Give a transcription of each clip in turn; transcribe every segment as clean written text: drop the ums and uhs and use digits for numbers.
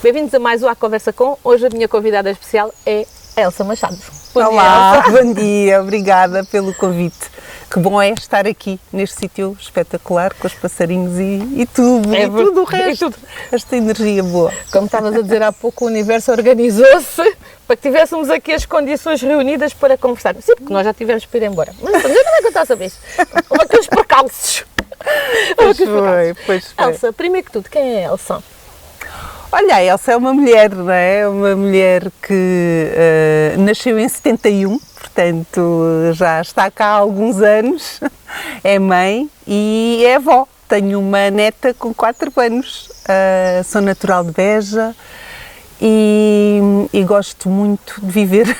Bem-vindos a mais um A Conversa Com. Hoje a minha convidada especial é a Elsa Machado. Olá, bom dia, obrigada pelo convite. Que bom é estar aqui neste sítio espetacular com os passarinhos e tudo, e tudo o resto, esta energia boa. Como estavas a dizer há pouco, o universo organizou-se para que tivéssemos aqui as condições reunidas para conversar. Sim, porque nós já tivemos para ir embora. Mas eu não vou contar sobre isso. Houve aqui uns percalços. Pois foi. Elsa, primeiro que tudo, quem é a Elsa? Olha, a Elsa é uma mulher, não é? Uma mulher que nasceu em 71, portanto já está cá há alguns anos, é mãe e é avó. Tenho uma neta com 4 anos, sou natural de Beja e gosto muito de viver.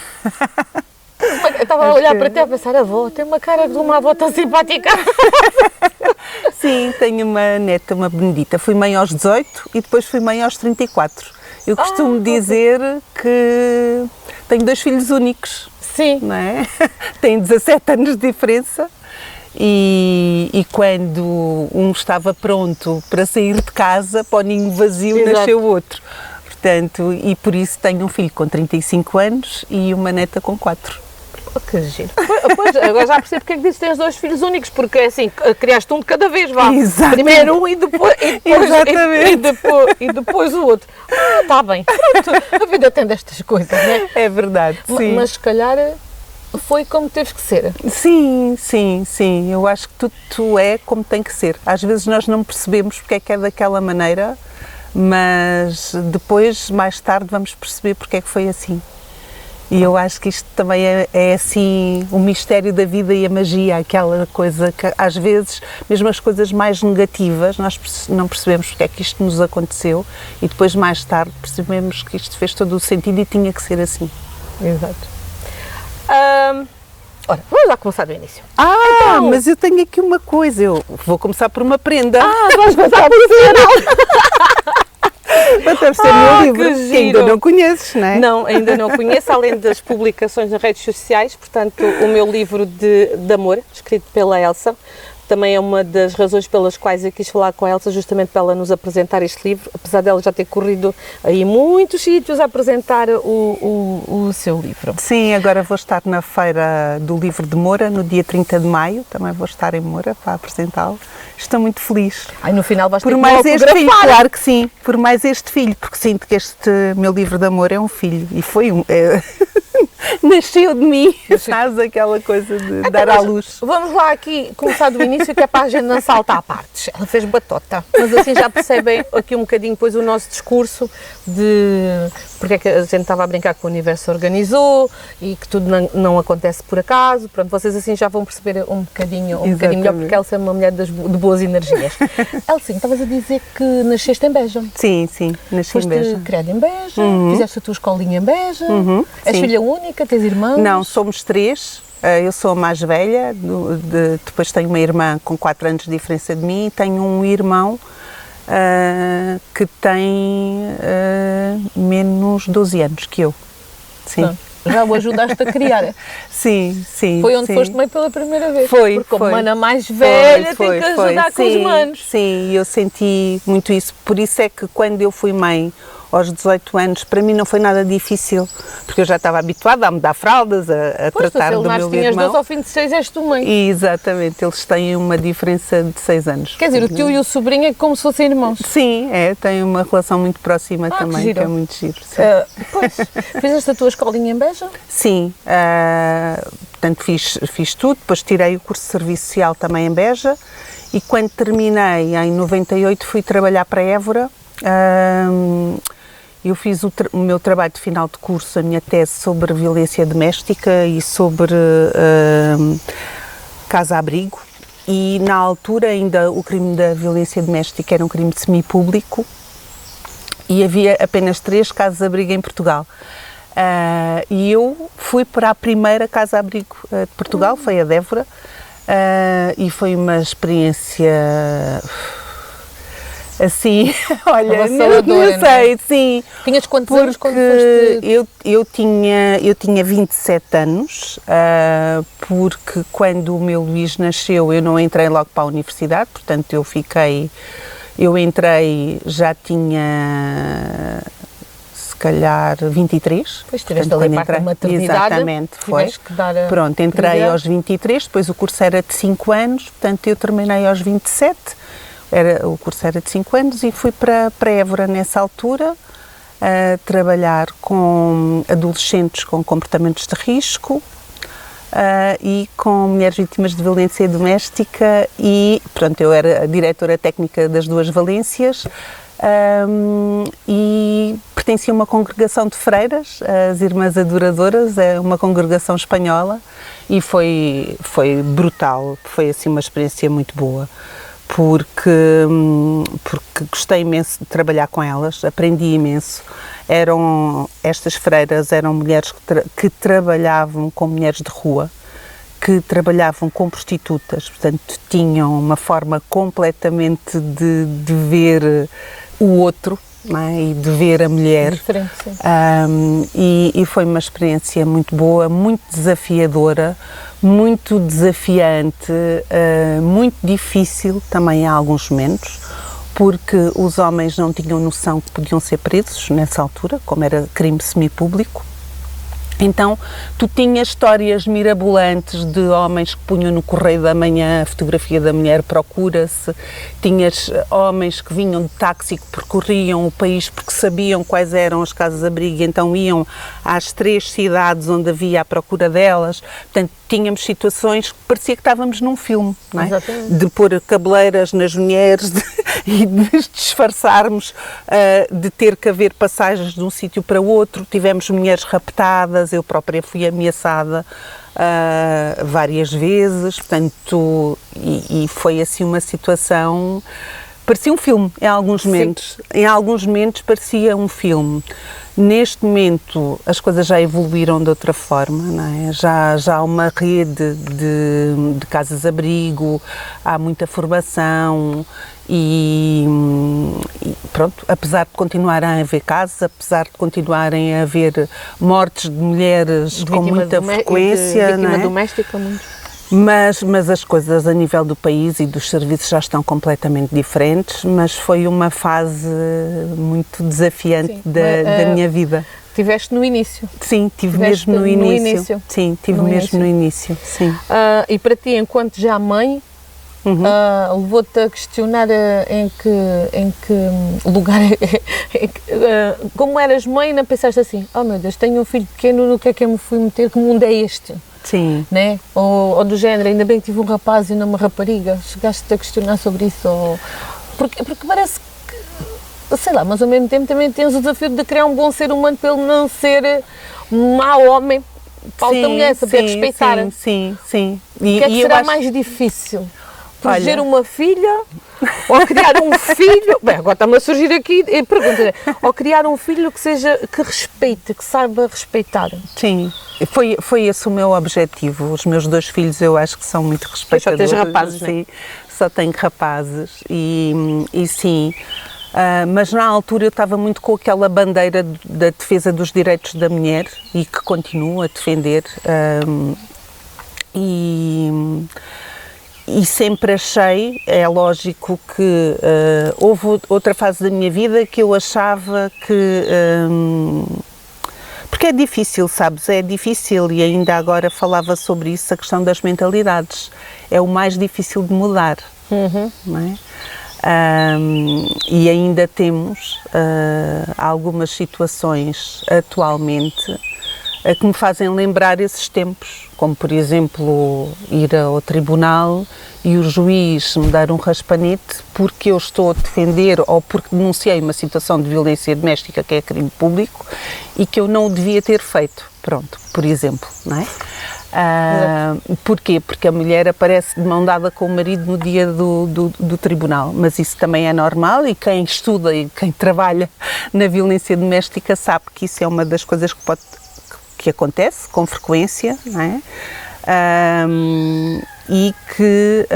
Eu estava a olhar para ti a pensar, avó, tem uma cara de uma avó tão simpática. Sim, tenho uma neta, uma Benedita. Fui mãe aos 18 e depois fui mãe aos 34. Eu costumo dizer que tenho 2 filhos únicos. Sim. Não é? Têm 17 anos de diferença e quando um estava pronto para sair de casa, para o ninho vazio, Exato. Nasceu outro. Portanto, e por isso tenho um filho com 35 anos e uma neta com 4. Oh, que giro. Pois, agora já percebo porque é que dizes que tens 2 filhos únicos, porque é assim, criaste um de cada vez, vá. Exatamente. Primeiro um e depois depois o outro. Está bem. Pronto, a vida tem destas coisas, não é? É verdade, sim. Mas se calhar foi como teve que ser. Sim. Eu acho que tudo é como tem que ser. Às vezes nós não percebemos porque é que é daquela maneira, mas depois, mais tarde, vamos perceber porque é que foi assim. E eu acho que isto também é assim o mistério da vida e a magia, aquela coisa que às vezes, mesmo as coisas mais negativas, nós não percebemos porque é que isto nos aconteceu e depois mais tarde percebemos que isto fez todo o sentido e tinha que ser assim. Exato. Ora, vamos lá começar do início. Então, mas eu tenho aqui uma coisa, eu vou começar por uma prenda. Vamos começar por isso. Deve ser meu livro, que ainda não conheces, não é? Não, ainda não conheço, além das publicações nas redes sociais, portanto, o meu livro de amor, escrito pela Elsa, também é uma das razões pelas quais eu quis falar com a Elsa, justamente para ela nos apresentar este livro, apesar dela já ter corrido aí muitos sítios a apresentar o seu livro. Sim, agora vou estar na Feira do Livro de Moura, no dia 30 de maio, também vou estar em Moura para apresentá-lo. Estou muito feliz. No final vais ter por que mais este filho, claro que sim, por mais este filho, porque sinto que este meu livro de amor é um filho, e foi nasceu de mim, sabes, aquela coisa de dar à luz. Vamos lá aqui começar do início, que é para a gente não saltar a partes. Ela fez batota, mas assim já percebem aqui um bocadinho depois o nosso discurso de porque é que a gente estava a brincar que o universo organizou e que tudo não acontece por acaso. Pronto, vocês assim já vão perceber um bocadinho melhor, porque Elsa é uma mulher de boas energias. Elsa, estavas a dizer que nasceste em Beja. Sim, nasci em Beja. Foste criada em Beja, fizeste a tua escolinha em Beja, és sim. filha única, tens irmãos? Não, somos 3. Eu sou a mais velha, depois tenho uma irmã com 4 anos de diferença de mim e tenho um irmão que tem menos 12 anos que eu. Sim. Não, já o ajudaste a criar. Sim. Foi onde foste mãe pela primeira vez. Foi. Porque como mana mais velha tem que ajudar com sim, os manos. Sim, eu senti muito isso. Por isso é que quando eu fui mãe aos 18 anos, para mim não foi nada difícil, porque eu já estava habituada a mudar fraldas, a tratar do meu irmão. Tinhas 2, ao fim de 6 és tu mãe. E, exatamente, eles têm uma diferença de 6 anos. Quer dizer, o tio e o sobrinho é como se fossem irmãos. Sim, têm uma relação muito próxima também, que é muito giro. Pois, fizeste a tua escolinha em Beja? Sim, portanto fiz tudo, depois tirei o curso de Serviço Social também em Beja e quando terminei, em 98, fui trabalhar para Évora. Eu fiz o meu trabalho de final de curso, a minha tese sobre violência doméstica e sobre casa-abrigo e na altura ainda o crime da violência doméstica era um crime semipúblico e havia apenas 3 casas-abrigo em Portugal. E eu fui para a primeira casa-abrigo de Portugal, foi a de Évora, e foi uma experiência assim, olha, não sei, sim. Tinhas quantos anos quando foste? Eu tinha 27 anos, porque quando o meu Luís nasceu eu não entrei logo para a universidade, portanto eu entrei, já tinha calhar 23. Pois tiveste ali parte da maternidade. Exatamente, foi. Que dar a Pronto, entrei aos 23, depois o curso era de 5 anos, portanto eu terminei aos 27, o curso era de 5 anos e fui para Évora nessa altura, a trabalhar com adolescentes com comportamentos de risco, e com mulheres vítimas de violência doméstica e, pronto, eu era a diretora técnica das duas valências, e pertencia a uma congregação de freiras, as Irmãs Adoradoras, é uma congregação espanhola, e foi brutal, foi assim uma experiência muito boa, porque gostei imenso de trabalhar com elas, aprendi imenso. Estas freiras eram mulheres que trabalhavam com mulheres de rua, que trabalhavam com prostitutas, portanto tinham uma forma completamente de ver o outro, não é? E de ver a mulher. Diferente, sim. E foi uma experiência muito boa, muito desafiadora, muito desafiante, muito difícil também em alguns momentos, porque os homens não tinham noção que podiam ser presos nessa altura, como era crime semipúblico. Então, tu tinhas histórias mirabolantes de homens que punham no Correio da Manhã a fotografia da mulher procura-se, tinhas homens que vinham de táxi, que percorriam o país porque sabiam quais eram as casas-abrigo, então iam às 3 cidades onde havia a procura delas. Portanto, tínhamos situações que parecia que estávamos num filme, não é? Exatamente. De pôr cabeleiras nas mulheres e de disfarçarmos, de ter que haver passagens de um sítio para outro. Tivemos mulheres raptadas, eu própria fui ameaçada várias vezes, portanto, e foi assim uma situação, parecia um filme em alguns momentos. Em alguns momentos parecia um filme. Neste momento as coisas já evoluíram de outra forma, não é? Já há uma rede de casas-abrigo, há muita formação e pronto, apesar de continuarem a haver casos, apesar de continuarem a haver mortes de mulheres com muita frequência, vítima não é? doméstica, muito. Mas as coisas a nível do país e dos serviços já estão completamente diferentes, mas foi uma fase muito desafiante da minha vida. Tiveste no início? Sim, tive mesmo no início. Sim, tive mesmo no início, sim. E para ti, enquanto já mãe, levou-te a questionar em que lugar, como eras mãe, não pensaste assim, oh meu Deus, tenho um filho pequeno, no que é que eu me fui meter, que mundo é este? Sim. Né? Ou do género, ainda bem que tive um rapaz e não uma rapariga, chegaste a questionar sobre isso? Porque parece que, sei lá, mas ao mesmo tempo também tens o desafio de criar um bom ser humano para ele não ser um mau homem para a outra mulher, saber respeitar. Sim. O que é que será mais difícil? Proteger uma filha ou criar um filho? Bem, agora está-me a surgir aqui a pergunta. Ou criar um filho que respeite, que saiba respeitar? Sim, foi esse o meu objetivo. Os meus 2 filhos eu acho que são muito respeitadores. Só tens rapazes, sim, só tenho rapazes e sim. Mas na altura eu estava muito com aquela bandeira da defesa dos direitos da mulher e que continuo a defender. E sempre achei, é lógico que houve outra fase da minha vida que eu achava que... porque é difícil, sabes? É difícil e ainda agora falava sobre isso, a questão das mentalidades. É o mais difícil de mudar, não é? E ainda temos algumas situações atualmente que me fazem lembrar esses tempos, como por exemplo ir ao tribunal e o juiz me dar um raspanete porque eu estou a defender ou porque denunciei uma situação de violência doméstica que é crime público e que eu não o devia ter feito, pronto, por exemplo, não é? Porquê? Porque a mulher aparece de mão dada com o marido no dia do tribunal, mas isso também é normal e quem estuda e quem trabalha na violência doméstica sabe que isso é uma das coisas que acontece com frequência, não é? E que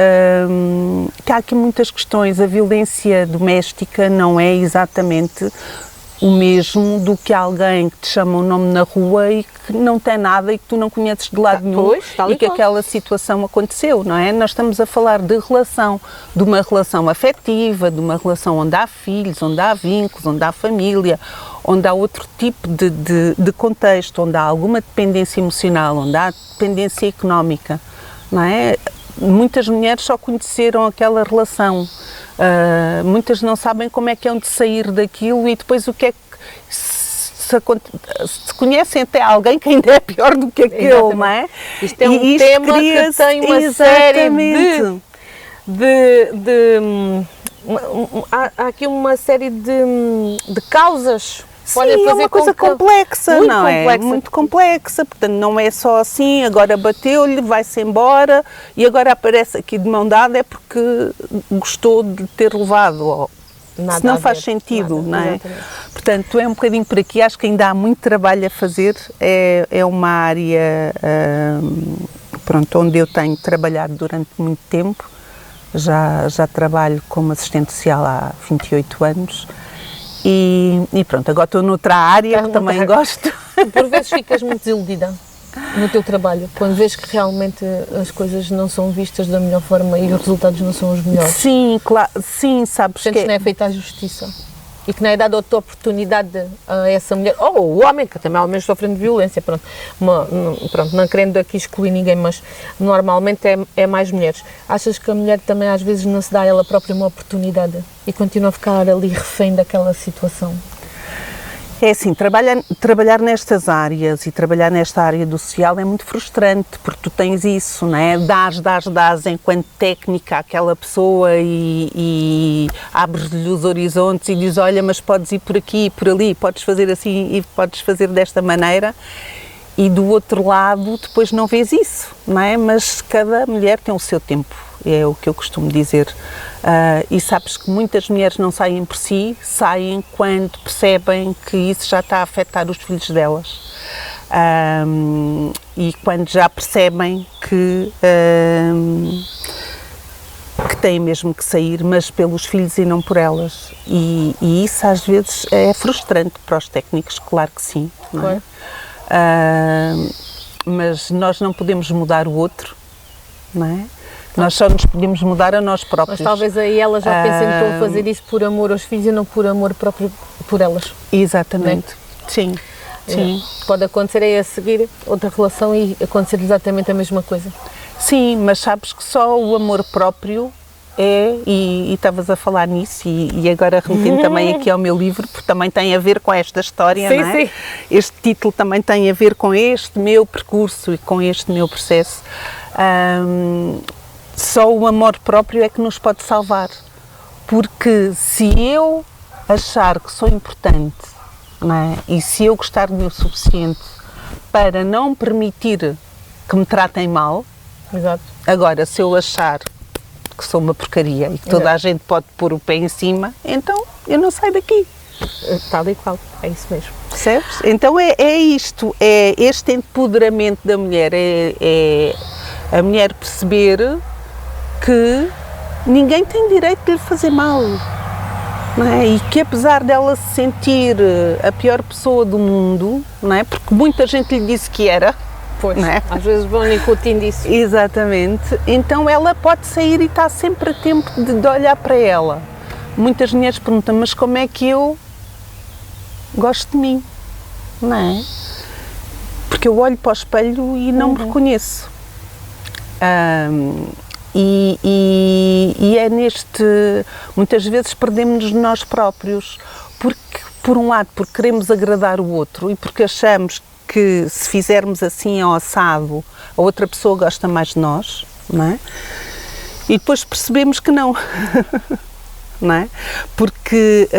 há aqui muitas questões. A violência doméstica não é exatamente o mesmo do que alguém que te chama um nome na rua e que não tem nada e que tu não conheces de lado nenhum, pois, e que aquela situação aconteceu, não é? Nós estamos a falar de relação, de uma relação afetiva, de uma relação onde há filhos, onde há vínculos, onde há família, onde há outro tipo de contexto, onde há alguma dependência emocional, onde há dependência económica, não é? Muitas mulheres só conheceram aquela relação, muitas não sabem como é que é de sair daquilo e depois o que é que se conhecem até alguém que ainda é pior do que aquele, exatamente. não é? Isto é um tema que tem uma série há aqui uma série de causas. Sim, é uma coisa complexa, não é? Muito complexa, portanto não é só assim, agora bateu-lhe, vai-se embora e agora aparece aqui de mão dada é porque gostou de ter levado, ou se não faz sentido, não é? Exatamente. Portanto, é um bocadinho por aqui, acho que ainda há muito trabalho a fazer, é uma área pronto, onde eu tenho trabalhado durante muito tempo, já trabalho como assistente social há 28 anos, e pronto, agora estou noutra área que também gosto. Por vezes ficas muito desiludida no teu trabalho, quando vês que realmente as coisas não são vistas da melhor forma e os resultados não são os melhores. Sim, claro, sim, sabes que não é feita a justiça e que não é dada outra oportunidade a essa mulher, ou o homem, que também há homens sofrendo de violência, pronto, não querendo aqui excluir ninguém, mas normalmente é mais mulheres. Achas que a mulher também às vezes não se dá a ela própria uma oportunidade e continua a ficar ali refém daquela situação? É assim, trabalhar nestas áreas e trabalhar nesta área do social é muito frustrante, porque tu tens isso, não é? Dás enquanto técnica àquela pessoa e abres-lhe os horizontes e dizes, olha, mas podes ir por aqui e por ali, podes fazer assim e podes fazer desta maneira. E do outro lado, depois não vês isso, não é? Mas cada mulher tem o seu tempo, é o que eu costumo dizer. E sabes que muitas mulheres não saem por si, saem quando percebem que isso já está a afetar os filhos delas. E quando já percebem que têm mesmo que sair, mas pelos filhos e não por elas. E isso às vezes é frustrante para os técnicos, claro que sim, não é? Mas nós não podemos mudar o outro, não é? Nós só nos podemos mudar a nós próprios. Mas talvez aí elas já pensem que estão a fazer isso por amor aos filhos e não por amor próprio por elas. Exatamente, sim. Sim. Pode acontecer aí a seguir outra relação e acontecer exatamente a mesma coisa. Sim, mas sabes que só o amor próprio e estavas a falar nisso e agora remetendo também aqui ao meu livro, porque também tem a ver com esta história, sim, não é? Sim. Este título também tem a ver com este meu percurso e com este meu processo. Só o amor próprio é que nos pode salvar, porque se eu achar que sou importante, não é? E se eu gostar de mim o suficiente para não permitir que me tratem mal, exato. Agora se eu achar que sou uma porcaria e que toda a gente pode pôr o pé em cima, então eu não saio daqui. Tal e qual, é isso mesmo. Percebes? Então é isto, é este empoderamento da mulher, é a mulher perceber que ninguém tem direito de lhe fazer mal, não é? E que apesar dela se sentir a pior pessoa do mundo, não é? Porque muita gente lhe disse que era, pois, não é? Às vezes vão incutindo isso. Exatamente, então ela pode sair e está sempre a tempo de olhar para ela. Muitas mulheres perguntam, mas como é que eu gosto de mim, não é? Porque eu olho para o espelho e não me reconheço. E é muitas vezes perdemos-nos nós próprios, porque, por um lado, porque queremos agradar o outro e porque achamos que se fizermos assim ao assado, a outra pessoa gosta mais de nós, não é? E depois percebemos que não, não é? Porque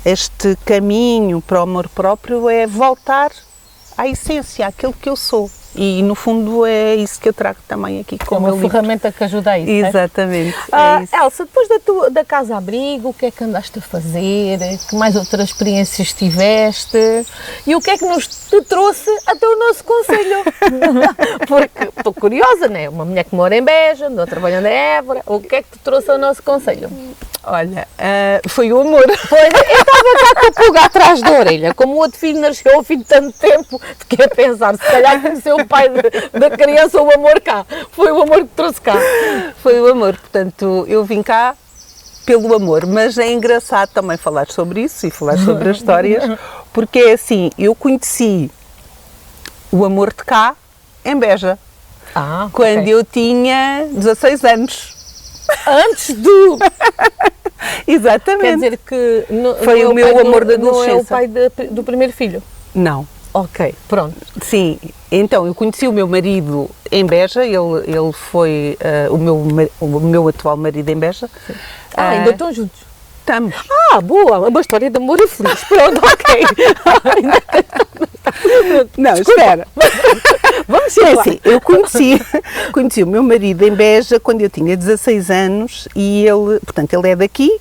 este caminho para o amor próprio é voltar à essência, àquilo que eu sou. E, no fundo, é isso que eu trago também aqui com o meu livro. É uma ferramenta que ajuda a isso. Exatamente. É isso. Elsa, depois da casa-abrigo, o que é que andaste a fazer? Que mais outras experiências tiveste? E o que é que te trouxe até o nosso concelho? Porque estou curiosa, não é? Uma mulher que mora em Beja, andou trabalhando em Évora. O que é que te trouxe ao nosso concelho? Olha, foi o amor. Pois, eu estava cá com a pulga atrás da orelha. Como o outro filho nasceu ao fim de tanto tempo, fiquei a pensar, se calhar conheceu o pai da criança, o amor cá. Foi o amor que trouxe cá. Foi o amor, portanto, eu vim cá pelo amor, mas é engraçado também falar sobre isso e falar sobre as histórias, porque é assim, eu conheci o amor de cá em Beja, quando ok. eu tinha 16 anos. Antes do... Exatamente. Quer dizer que... Foi o meu amor da Não é o adolescência. pai do primeiro filho? Não. Ok, pronto. Sim, então eu conheci o meu marido em Beja, ele foi o meu atual marido em Beja. Ainda estão juntos? Estamos. Boa, uma história de amor e feliz. Pronto, ok. Não, espera. Vamos ser assim, eu conheci o meu marido em Beja quando eu tinha 16 anos e ele é daqui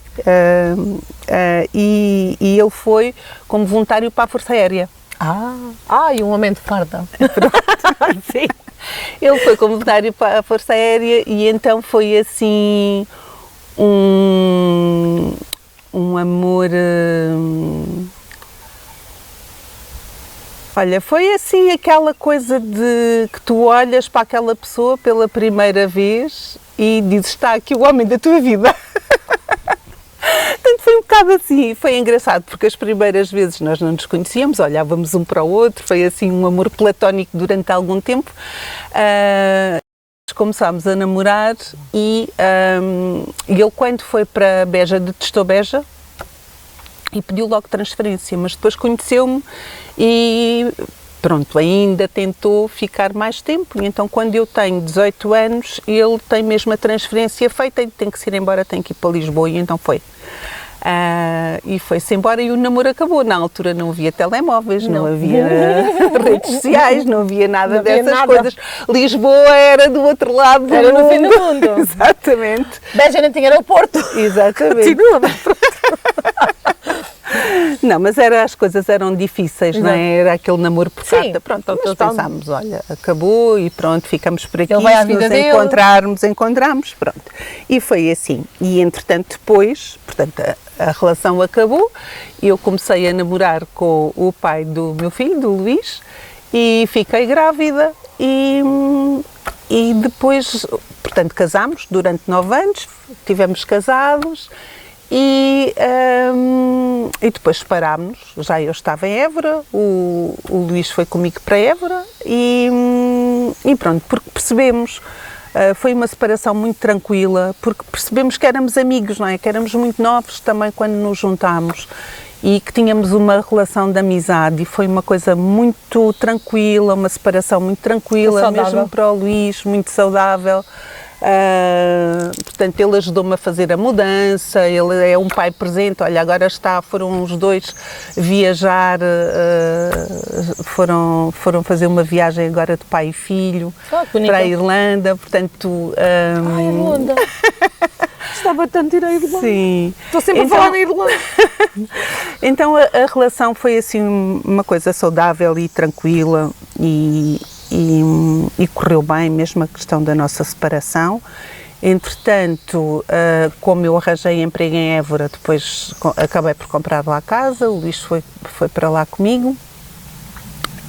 e ele foi como voluntário para a Força Aérea. E um homem de farda. Sim. Ele foi como voluntário para a Força Aérea e então foi assim um amor. Olha, foi assim aquela coisa de que tu olhas para aquela pessoa pela primeira vez e dizes, está aqui o homem da tua vida. Portanto, foi um bocado assim, foi engraçado, porque as primeiras vezes nós não nos conhecíamos, olhávamos um para o outro, foi assim um amor platónico durante algum tempo. Começámos a namorar e ele, quando foi para Beja, detestou Beja e pediu logo transferência, mas depois conheceu-me e pronto, ainda tentou ficar mais tempo. E então, quando eu tenho 18 anos, ele tem mesmo a transferência feita e tem que se ir embora, tem que ir para Lisboa, e então foi. E foi-se embora e o namoro acabou. Na altura não havia telemóveis, não havia redes sociais, não havia nada dessas coisas. Lisboa era do outro lado do Era mundo. no fim do mundo. Exatamente. Beja não tinha aeroporto. Exatamente. Continua, mas pronto. Não, mas as coisas eram difíceis, não é? Era aquele namoro por Sim, carta. Pronto, mas então pensámos, olha, acabou e pronto, ficamos por aqui. Ele vai à Se vida nos dele. encontramos, pronto. E foi assim. E entretanto depois, portanto, a relação acabou, eu comecei a namorar com o pai do meu filho, do Luís, e fiquei grávida e depois, portanto, casámos durante 9 anos, estivemos casados. E depois separámos-nos, já eu estava em Évora, o Luís foi comigo para Évora e pronto, porque percebemos, foi uma separação muito tranquila, porque percebemos que éramos amigos, não é? Que éramos muito novos também quando nos juntámos e que tínhamos uma relação de amizade e foi uma coisa muito tranquila, uma separação muito tranquila, mesmo para o Luís, muito saudável. Portanto, ele ajudou-me a fazer a mudança, ele é um pai presente, olha, agora foram os dois viajar, foram fazer uma viagem agora de pai e filho para a Irlanda, portanto... Irlanda! Gostava tanto de ir à Irlanda. Sim. Estou sempre a falar na Irlanda. Então a relação foi assim uma coisa saudável e tranquila e correu bem, mesmo a questão da nossa separação. Entretanto, como eu arranjei emprego em Évora, depois acabei por comprar lá a casa, o Luís foi para lá comigo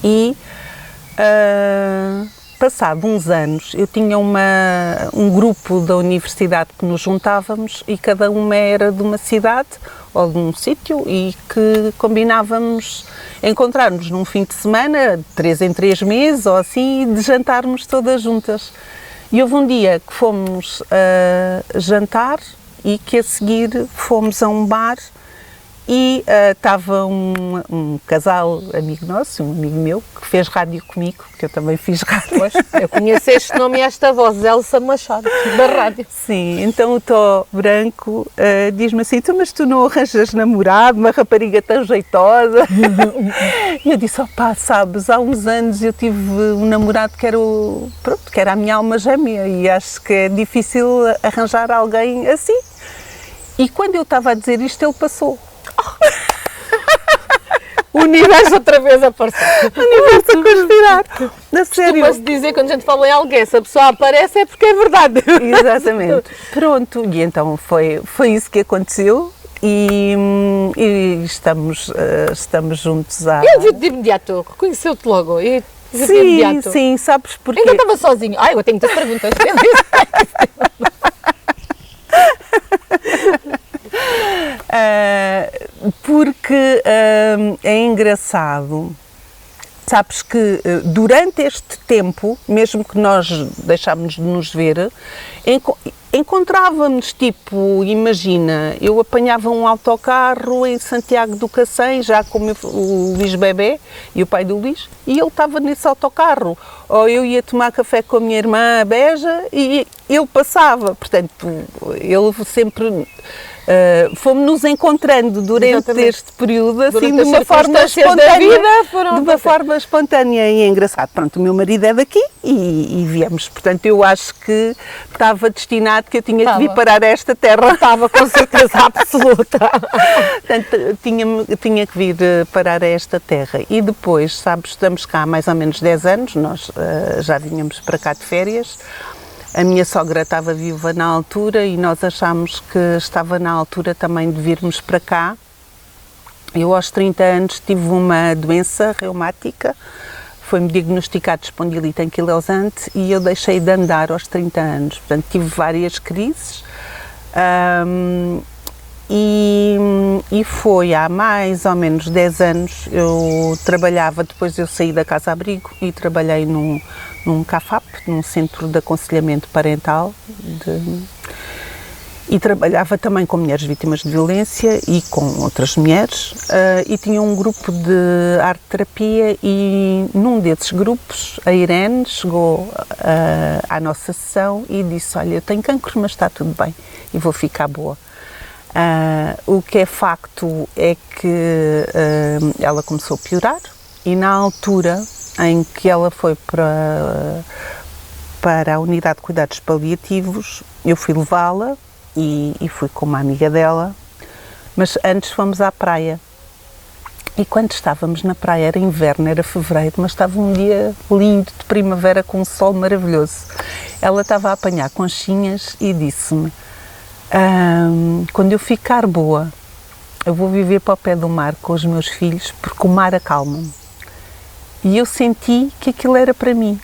e passado uns anos eu tinha um grupo da universidade que nos juntávamos e cada uma era de uma cidade ou de um sítio e que combinávamos encontrar-nos num fim de semana, 3 em 3 meses ou assim, de jantarmos todas juntas. E houve um dia que fomos jantar e que a seguir fomos a um bar e estava um casal amigo nosso, um amigo meu, que fez rádio comigo, que eu também fiz rádio. Pois, eu conheço este nome e esta voz, Elsa Machado, da rádio. Sim, então o Tó Branco diz-me assim, mas tu não arranjas namorado, uma rapariga tão jeitosa? E eu disse, sabes, há uns anos eu tive um namorado que era a minha alma gêmea e acho que é difícil arranjar alguém assim. E quando eu estava a dizer isto, ele passou. O universo outra vez apareceu. O universo a conspirar. Na sério. Costuma-se dizer, quando a gente fala em alguém, se a pessoa aparece é porque é verdade. Exatamente. Pronto, e então foi isso que aconteceu e estamos juntos há... Eu vi-te de imediato, reconheceu-te logo. Sim, sabes porquê? Ainda estava sozinho. Ai, eu tenho muitas perguntas. Porque é engraçado, sabes que durante este tempo, mesmo que nós deixámos de nos ver, encontrávamos, tipo, imagina, eu apanhava um autocarro em Santiago do Cacém, já com o Luís Bebé e o pai do Luís, e ele estava nesse autocarro. Ou eu ia tomar café com a minha irmã, a Beja, e ele passava. Portanto, ele sempre... fomos-nos encontrando durante este período, assim, de uma forma espontânea. De uma forma espontânea e engraçada. Pronto, o meu marido é daqui e viemos. Portanto, eu acho que estava destinado que eu tinha que vir parar a esta terra. Estava, com certeza absoluta. Portanto, tinha que vir parar a esta terra. E depois, sabes, estamos cá há mais ou menos 10 anos, nós já vínhamos para cá de férias. A minha sogra estava viúva na altura e nós achámos que estava na altura também de virmos para cá. Eu aos 30 anos tive uma doença reumática, foi-me diagnosticado espondilite anquilosante e eu deixei de andar aos 30 anos. Portanto, tive várias crises e foi há mais ou menos 10 anos, eu trabalhava, depois eu saí da casa-abrigo e trabalhei num CAFAP, num Centro de Aconselhamento Parental, e trabalhava também com mulheres vítimas de violência e com outras mulheres, e tinha um grupo de arte-terapia e num desses grupos a Irene chegou à nossa sessão e disse: olha, eu tenho cancro, mas está tudo bem e vou ficar boa. O que é facto é que ela começou a piorar e na altura em que ela foi para a unidade de cuidados paliativos, eu fui levá-la e fui com uma amiga dela, mas antes fomos à praia. E quando estávamos na praia, era inverno, era fevereiro, mas estava um dia lindo de primavera com um sol maravilhoso. Ela estava a apanhar conchinhas e disse-me: quando eu ficar boa, eu vou viver para o pé do mar com os meus filhos, porque o mar acalma-me. E eu senti que aquilo era para mim,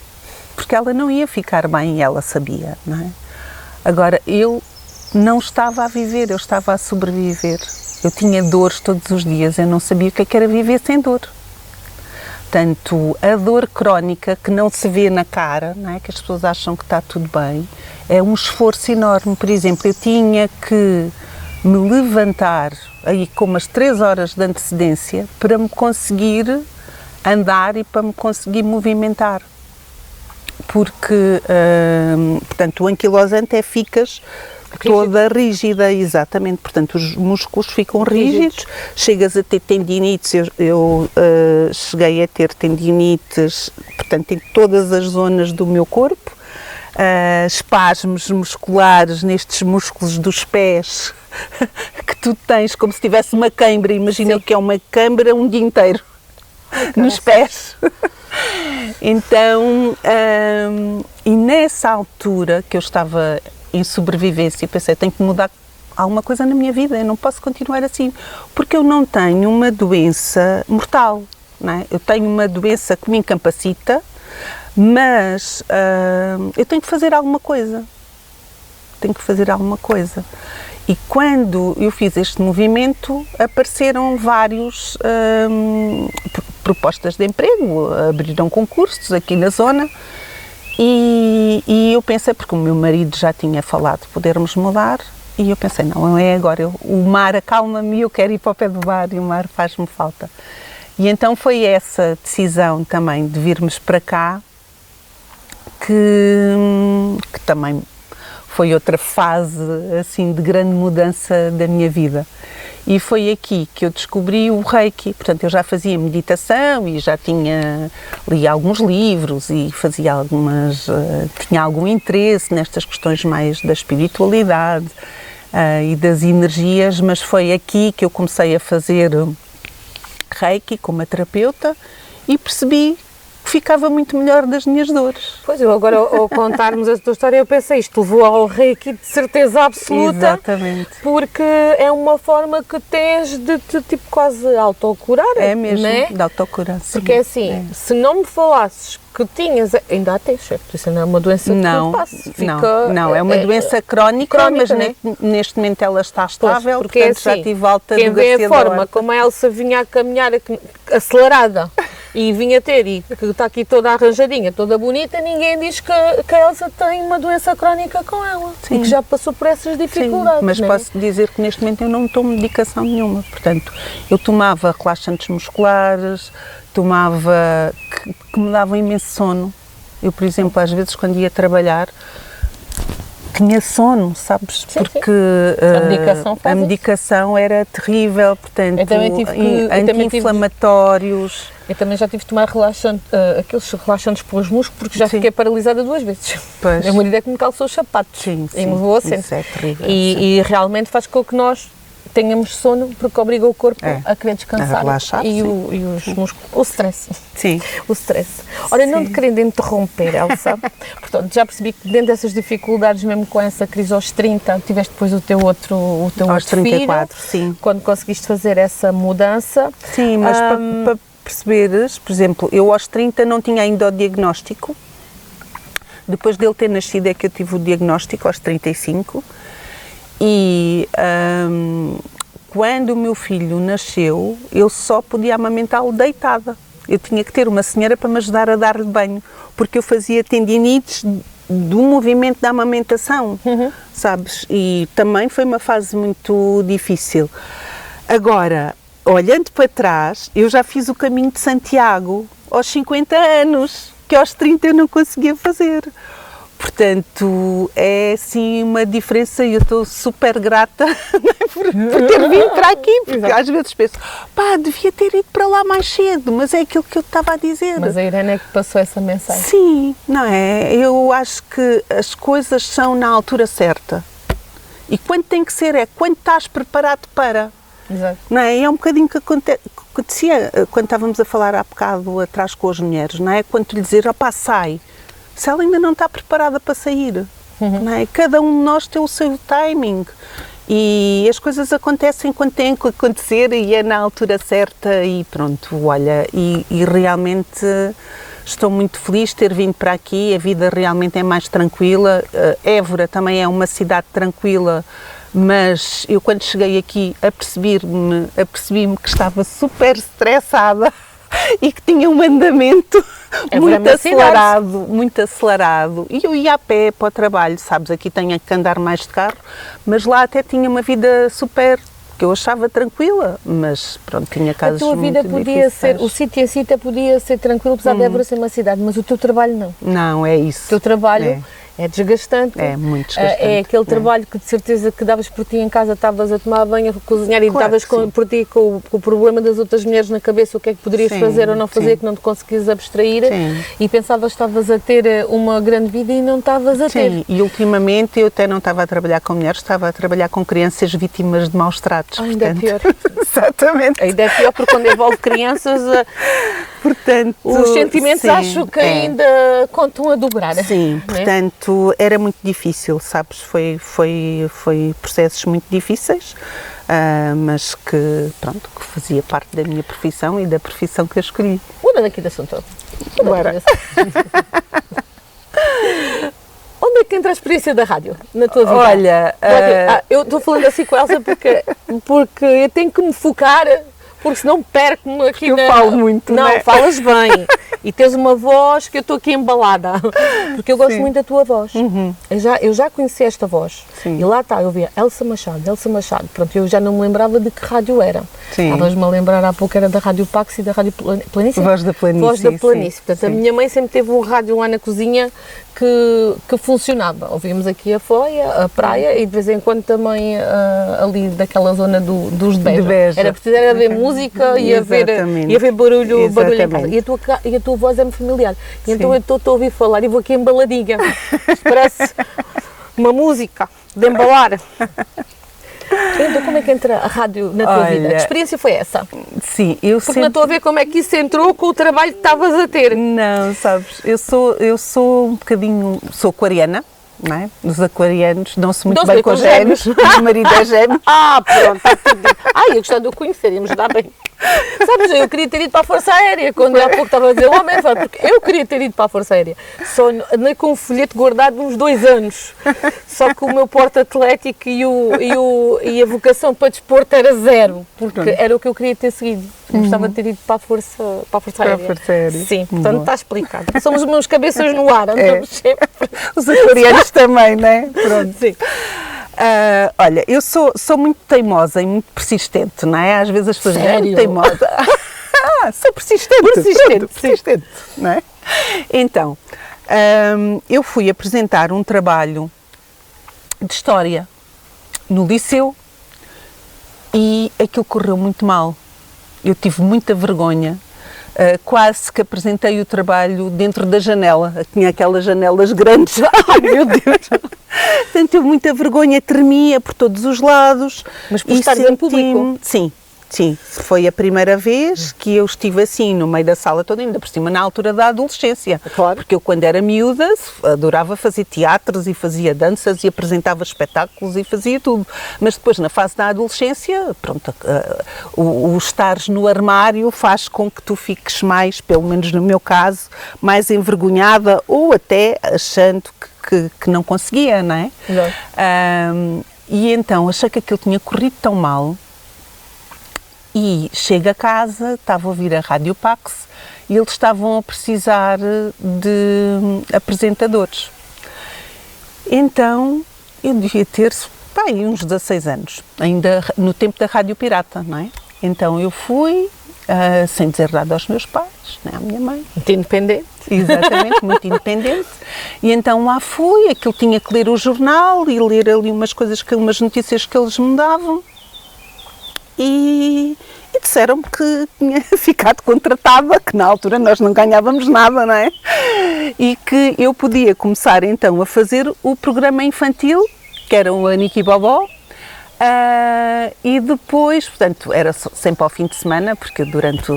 porque ela não ia ficar bem e ela sabia, não é? Agora, eu não estava a viver, eu estava a sobreviver. Eu tinha dores todos os dias, eu não sabia o que era viver sem dor. Portanto, a dor crónica que não se vê na cara, não é? Que as pessoas acham que está tudo bem, é um esforço enorme. Por exemplo, eu tinha que me levantar aí com umas 3 horas de antecedência para me conseguir andar e para me conseguir movimentar. Porque, portanto, o anquilosante ficas toda rígida, exatamente, portanto os músculos ficam rígidos, chegas a ter tendinites, eu cheguei a ter tendinites, portanto, em todas as zonas do meu corpo, espasmos musculares nestes músculos dos pés, que tu tens como se tivesse uma cãibra, imagina o que é uma cãibra um dia inteiro, nos pés. Então, e nessa altura que eu estava em sobrevivência, pensei, tenho que mudar alguma coisa na minha vida, eu não posso continuar assim, porque eu não tenho uma doença mortal, não é? Eu tenho uma doença que me incapacita, mas eu tenho que fazer alguma coisa, E quando eu fiz este movimento, apareceram vários propostas de emprego, abriram concursos aqui na zona, e eu pensei, porque o meu marido já tinha falado de podermos mudar, e eu pensei, não é agora, o mar acalma-me e eu quero ir para o pé do mar e o mar faz-me falta. E então foi essa decisão também de virmos para cá, que também foi outra fase assim de grande mudança da minha vida. E foi aqui que eu descobri o Reiki. Portanto, eu já fazia meditação e já li alguns livros e fazia tinha algum interesse nestas questões mais da espiritualidade e das energias, mas foi aqui que eu comecei a fazer Reiki, com uma terapeuta, e percebi que ficava muito melhor das minhas dores. Pois, eu agora, ao contarmos a tua história, eu pensei, isto levou ao Reiki de certeza absoluta. Exatamente. Porque é uma forma que tens de te, tipo, quase autocurar. É mesmo, né? de autocurar, sim. Porque é assim, se não me falasses que tinhas, ainda a tens, isso não é uma doença que passa. Não, é uma doença crónica, mas né? neste momento ela está estável, porque é portanto assim, já tive alta quem do vê Garcia a da forma Horta. como a Elsa vinha a caminhar acelerada e vinha ter, e que está aqui toda arranjadinha, toda bonita, ninguém diz que a Elsa tem uma doença crónica com ela. Sim. E que já passou por essas dificuldades. Sim, mas né? posso dizer que neste momento eu não tomo medicação nenhuma. Portanto, eu tomava relaxantes musculares, tomava que me davam imenso sono. Eu, por exemplo, às vezes quando ia trabalhar, tinha sono, sabes? Sim, porque a medicação era terrível, portanto, anti-inflamatórios. Eu também já tive de tomar aqueles relaxantes pelos músculos, porque já Sim. fiquei paralisada 2 vezes. Pois. A marido é que me calçou os sapatos Sim, e me levou a centro. isso é terrível. E realmente faz com que nós tenhamos sono, porque obriga o corpo a querer descansar. A relaxar, e os músculos, o stress. Sim. O stress. Ora, não Sim. te querendo interromper, Elsa, portanto, já percebi que dentro dessas dificuldades, mesmo com essa crise aos 30, tiveste depois o teu outro aos 34, filho, sim. quando conseguiste fazer essa mudança. Sim, mas para perceberes, por exemplo, eu aos 30 não tinha ainda o diagnóstico. Depois dele ter nascido é que eu tive o diagnóstico aos 35. E quando o meu filho nasceu, eu só podia amamentá-lo deitada. Eu tinha que ter uma senhora para me ajudar a dar-lhe banho, porque eu fazia tendinites do movimento da amamentação, sabes? E também foi uma fase muito difícil. Agora, olhando para trás, eu já fiz o caminho de Santiago aos 50 anos, que aos 30 eu não conseguia fazer. Portanto, é sim uma diferença e eu estou super grata por ter vindo para aqui, porque às vezes penso, pá, devia ter ido para lá mais cedo, mas é aquilo que eu estava a dizer. Mas a Irene é que passou essa mensagem. Sim, não é? Eu acho que as coisas são na altura certa. E quando tem que ser é quando estás preparado para. Exato. Não é? E é um bocadinho que acontecia quando estávamos a falar há bocado atrás com as mulheres, não é? Quando tu lhe dizer, opá, sai. Se ela ainda não está preparada para sair, não é? Cada um de nós tem o seu timing e as coisas acontecem quando têm que acontecer e é na altura certa e pronto, olha, e realmente estou muito feliz de ter vindo para aqui, a vida realmente é mais tranquila. Évora também é uma cidade tranquila, mas eu quando cheguei aqui apercebi-me que estava super estressada e que tinha um andamento muito acelerado. E eu ia a pé para o trabalho, sabes, aqui tenho que andar mais de carro, mas lá até tinha uma vida super, que eu achava tranquila, mas pronto, tinha casos muito difíceis. A tua vida podia ser, o sítio em si até podia ser tranquilo, apesar de Évora ser uma cidade, mas o teu trabalho não. Não, é isso. O teu trabalho é desgastante. É muito desgastante. É aquele trabalho que de certeza que davas por ti em casa, estavas a tomar banho, a cozinhar e davas por ti com o problema das outras mulheres na cabeça, o que é que poderias fazer ou não fazer, que não te conseguias abstrair e pensavas que estavas a ter uma grande vida e não estavas a ter. Sim, e ultimamente eu até não estava a trabalhar com mulheres, estava a trabalhar com crianças vítimas de maus tratos. Ainda é pior. Exatamente. Ainda é pior porque quando envolve crianças, portanto, os sentimentos acho que ainda contam a dobrar. Sim, portanto, era muito difícil, sabes, foi processos muito difíceis, mas que, pronto, que fazia parte da minha profissão e da profissão que eu escolhi. Muda daqui de assunto. Bora. Onde é que entra a experiência da rádio na tua vida? Olha, eu estou falando assim com a Elsa porque eu tenho que me focar, porque senão perco-me aqui. Eu falo muito, não é? Falas bem e tens uma voz que eu estou aqui embalada, porque eu gosto muito da tua voz. Eu já conheci esta voz. Sim. E lá está, eu via Elsa Machado, pronto, eu já não me lembrava de que rádio era. Estavas-me a lembrar há pouco, era da Rádio Pax e da Rádio Planície. Voz da Planície. Voz da Planície. Portanto, sim. A minha mãe sempre teve um rádio lá na cozinha que funcionava. Ouvíamos aqui a Foia, a praia e de vez em quando também ali daquela zona dos de Beja. Era preciso ver música e a ver barulho em casa. E a tua voz é-me familiar. E então eu estou a ouvir falar e vou aqui embaladinha. Isto parece uma música de embalar. Então, como é que entra a rádio na tua vida? Que experiência foi essa? Sim, eu Porque não estou a ver como é que isso entrou com o trabalho que estavas a ter. Não, sabes, eu sou um bocadinho, sou aquariana, não é? Os aquarianos dão-se muito bem com gêmeos. Meu marido é gêmeo. Pronto, está tudo dito. Eu gostava de o conhecer, íamos dar bem. Sabes, eu queria ter ido para a Força Aérea, quando há pouco estava a dizer, homem, porque eu queria ter ido para a Força Aérea. Só andei com um folheto guardado uns 2 anos. Só que o meu porte atlético e a vocação para desporto era 0, porque era o que eu queria ter seguido. Gostava de ter ido para a Força Aérea. Para a Força Aérea. Sim, portanto está explicado. Somos umas cabeças no ar, andamos sempre. Os aquarianos também, não é? Pronto. Sim. Olha, eu sou muito teimosa e muito persistente, não é? Às vezes as pessoas dizem, teimosa. Sou persistente. Persistente, não é? Então, eu fui apresentar um trabalho de história no liceu e aquilo correu muito mal. Eu tive muita vergonha. Quase que apresentei o trabalho dentro da janela. Tinha aquelas janelas grandes. Ai, meu Deus! Portanto, tive muita vergonha, tremia por todos os lados. Mas por estar em público? Sim. Foi a primeira vez que eu estive assim, no meio da sala toda, ainda por cima, na altura da adolescência. Claro. Porque eu, quando era miúda, adorava fazer teatros e fazia danças e apresentava espetáculos e fazia tudo. Mas depois, na fase da adolescência, pronto, o estares no armário faz com que tu fiques mais, pelo menos no meu caso, mais envergonhada ou até achando que não conseguia, não é? E então, achei que aquilo tinha corrido tão mal. E chego a casa, estava a ouvir a Rádio Pax e eles estavam a precisar de apresentadores. Então, eu devia ter uns 16 anos, ainda no tempo da Rádio Pirata, não é? Então eu fui, sem dizer nada aos meus pais, nem à minha mãe. Muito independente. Exatamente, muito independente. E então lá fui, aquilo tinha que ler o jornal e ler ali umas notícias que eles me davam. E disseram-me que tinha ficado contratada, que na altura nós não ganhávamos nada, não é? E que eu podia começar então a fazer o programa infantil, que era o Aniki Bobó, e depois, portanto, era sempre ao fim de semana, porque durante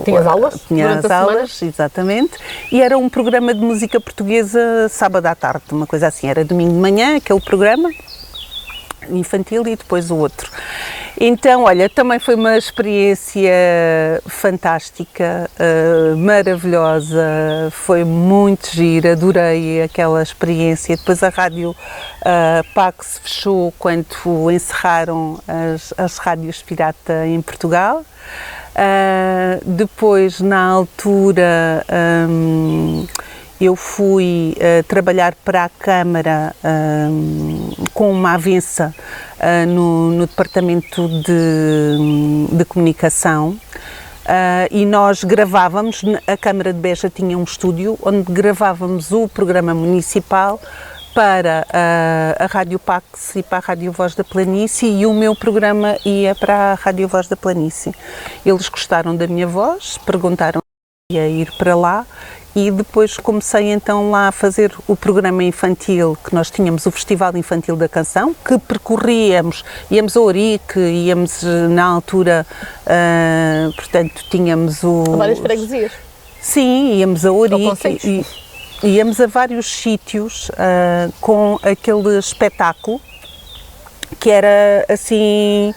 Tinha as aulas? Tinha as aulas, exatamente, e era um programa de música portuguesa sábado à tarde, uma coisa assim, era domingo de manhã, aquele programa infantil e depois o outro. Então, olha, também foi uma experiência fantástica, maravilhosa, foi muito gira, adorei aquela experiência. Depois a Rádio Pax fechou quando encerraram as rádios pirata em Portugal. Depois, na altura, eu fui trabalhar para a Câmara com uma avença no Departamento de Comunicação e nós gravávamos, a Câmara de Beja tinha um estúdio onde gravávamos o programa municipal para a Rádio Pax e para a Rádio Voz da Planície e o meu programa ia para a Rádio Voz da Planície. Eles gostaram da minha voz, perguntaram se ia ir para lá. E depois comecei então lá a fazer o programa infantil, que nós tínhamos o Festival Infantil da Canção, que percorríamos, íamos a Ourique, íamos na altura, portanto tínhamos o... Várias freguesias. Sim, íamos a Ourique, íamos a vários sítios com aquele espetáculo, que era assim...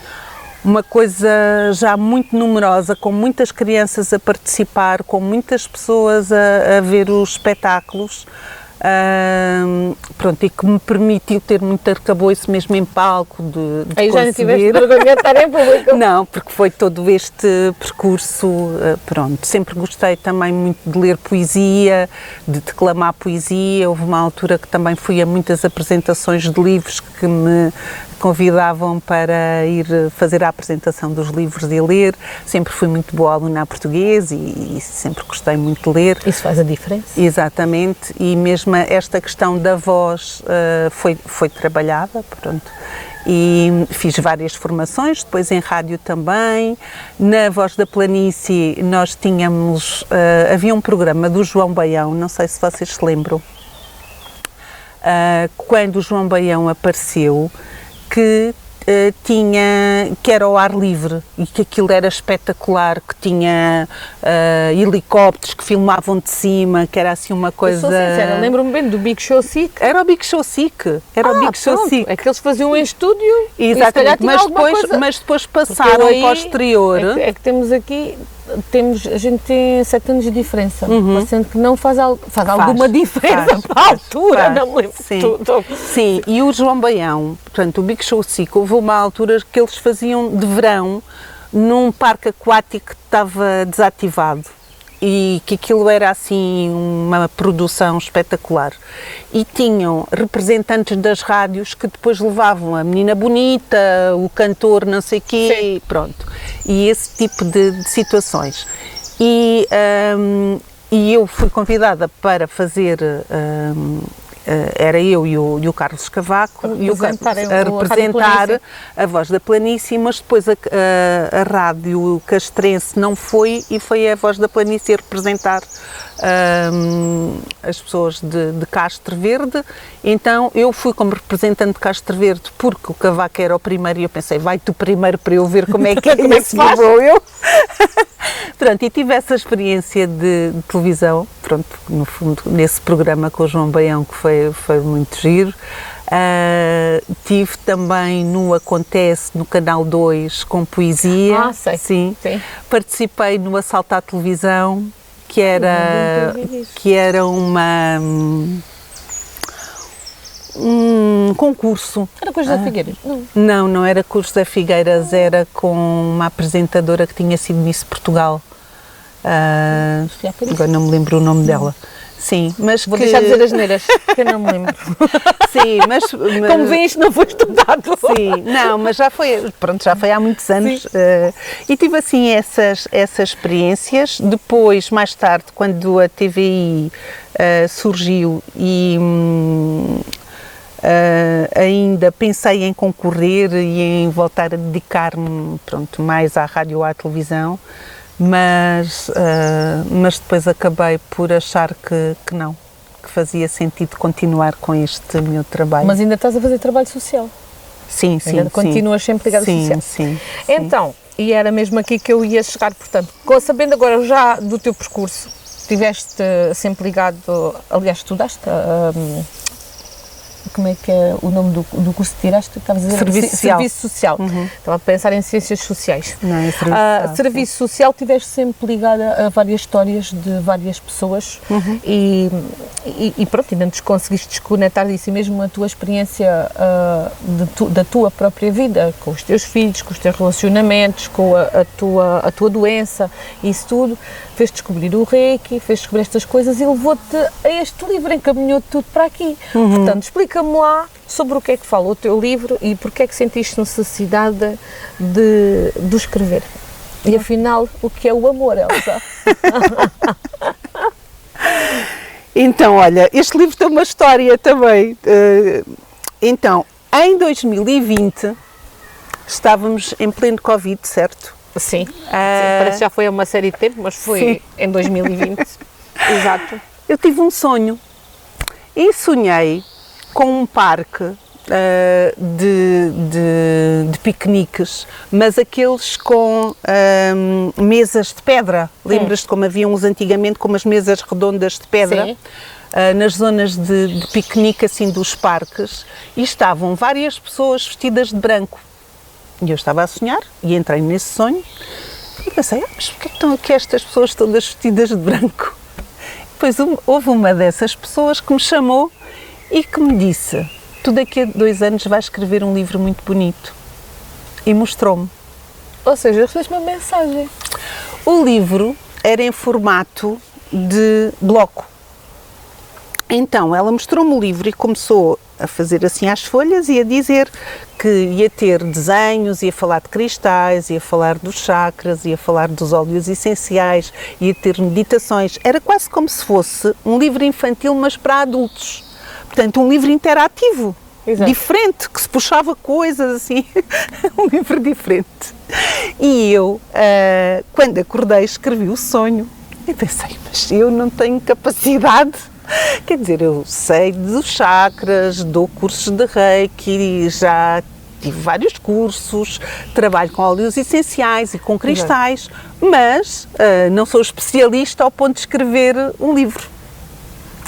uma coisa já muito numerosa, com muitas crianças a participar, com muitas pessoas a ver os espetáculos, pronto, e que me permitiu ter muito arcabouço mesmo em palco de aí conseguir. Já não tiveste vergonha de estar em público? Não, porque foi todo este percurso, pronto, sempre gostei também muito de ler poesia, de declamar poesia, houve uma altura que também fui a muitas apresentações de livros que me convidavam para ir fazer a apresentação dos livros e ler. Sempre fui muito boa aluna a português e sempre gostei muito de ler. Isso faz a diferença. Exatamente, e mesmo esta questão da voz foi trabalhada, pronto. E fiz várias formações, depois em rádio também. Na Voz da Planície nós tínhamos, havia um programa do João Baião, não sei se vocês se lembram, quando o João Baião apareceu, que que era ao ar livre e que aquilo era espetacular, que tinha helicópteros que filmavam de cima, que era assim uma coisa... Eu sou sincera, lembro-me bem do Big Show Sick. Era o Big Show Sick, É que eles faziam em estúdio. Exatamente, mas depois passaram para o exterior. É que temos aqui... a gente tem 7 anos de diferença, parecendo que não faz alguma diferença para a altura, não me lembro tudo. Sim, e o João Baião, portanto, o Big Show Sick, houve uma altura que eles faziam de verão num parque aquático que estava desativado e que aquilo era assim uma produção espetacular. E tinham representantes das rádios que depois levavam a menina bonita, o cantor não sei quê, pronto. E esse tipo de situações. E eu fui convidada para fazer... era eu e o Carlos Cavaco a representar a Voz da Planície, mas depois a rádio castrense não foi e foi a Voz da Planície a representar as pessoas de Castro Verde. Então eu fui como representante de Castro Verde porque o Cavaco era o primeiro e eu pensei, vai tu primeiro para eu ver como é que se faz. Eu. Pronto, e tive essa experiência de televisão, pronto, no fundo, nesse programa com o João Baião, que foi muito giro. Tive também no Acontece, no Canal 2, com poesia. Sei. Sim. Participei no Assalto à Televisão, que era um concurso. Era com o José Figueiras? Não era com o José Figueiras, era com uma apresentadora que tinha sido Miss Portugal. Agora não me lembro o nome dela. Sim, mas vou deixar de dizer as neiras, que eu não me lembro. Sim, mas como vês, isto não foi estudado. Sim, não, mas já foi há muitos anos. E tive assim essas experiências. Depois, mais tarde, quando a TVI surgiu e ainda pensei em concorrer e em voltar a dedicar-me, mais à rádio ou à televisão. Mas depois acabei por achar que não, que fazia sentido continuar com este meu trabalho. Mas ainda estás a fazer trabalho social? Sim. Continuas sempre ligado ao social? Sim. Então, e era mesmo aqui que eu ia chegar, portanto, sabendo agora já do teu percurso, estiveste sempre ligado, aliás, estudaste como é que é o nome do curso que tiraste? Estavas a dizer Serviço Social. Estava a pensar em Ciências Sociais. Não, é Serviço Social, estiveste sempre ligada a várias histórias de várias pessoas e pronto, ainda nos conseguiste desconectar disso e mesmo a tua experiência da tua própria vida, com os teus filhos, com os teus relacionamentos, com a tua doença, isso tudo, fez descobrir o Reiki, fez descobrir estas coisas e levou-te a este livro, encaminhou-te tudo para aqui. Portanto, explica-me lá sobre o que é que fala o teu livro e porque é que sentiste necessidade de escrever. E afinal, o que é o amor, Elsa? Então, olha, este livro tem uma história também. Então, em 2020, estávamos em pleno Covid, certo? Sim, parece que já foi há uma série de tempo, mas foi em 2020. Exato. Eu tive um sonho e sonhei com um parque de piqueniques, mas aqueles com mesas de pedra. Lembras-te como havia uns antigamente com umas mesas redondas de pedra? Sim. Nas zonas de piquenique assim dos parques, e estavam várias pessoas vestidas de branco. E eu estava a sonhar e entrei nesse sonho e pensei, mas porquê que estão aqui estas pessoas todas vestidas de branco? Depois houve uma dessas pessoas que me chamou e que me disse, tu daqui a 2 anos vais escrever um livro muito bonito. E mostrou-me. Ou seja, recebeste uma mensagem. O livro era em formato de bloco. Então, ela mostrou-me o livro e começou a fazer assim às folhas e a dizer que ia ter desenhos, ia falar de cristais, ia falar dos chakras, ia falar dos óleos essenciais, ia ter meditações. Era quase como se fosse um livro infantil, mas para adultos. Portanto, um livro interativo, diferente, que se puxava coisas assim, um livro diferente. E eu, quando acordei, escrevi o sonho e pensei, mas eu não tenho capacidade. Quer dizer, eu sei dos chakras, dou cursos de Reiki, já tive vários cursos, trabalho com óleos essenciais e com cristais, mas não sou especialista ao ponto de escrever um livro.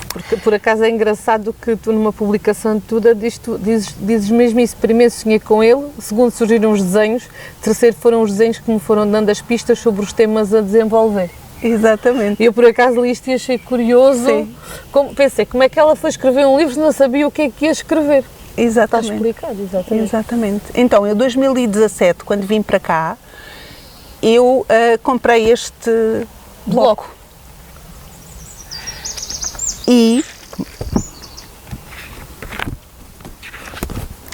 Porque por acaso é engraçado que tu numa publicação de tudo dizes mesmo isso. Primeiro sonhei com ele, segundo surgiram os desenhos, terceiro foram os desenhos que me foram dando as pistas sobre os temas a desenvolver. Exatamente. Eu por acaso li isto e achei curioso. Pensei, como é que ela foi escrever um livro se não sabia o que é que ia escrever? Exatamente. Está explicado, exatamente. Exatamente. Então, em 2017, quando vim para cá, eu comprei este bloco. E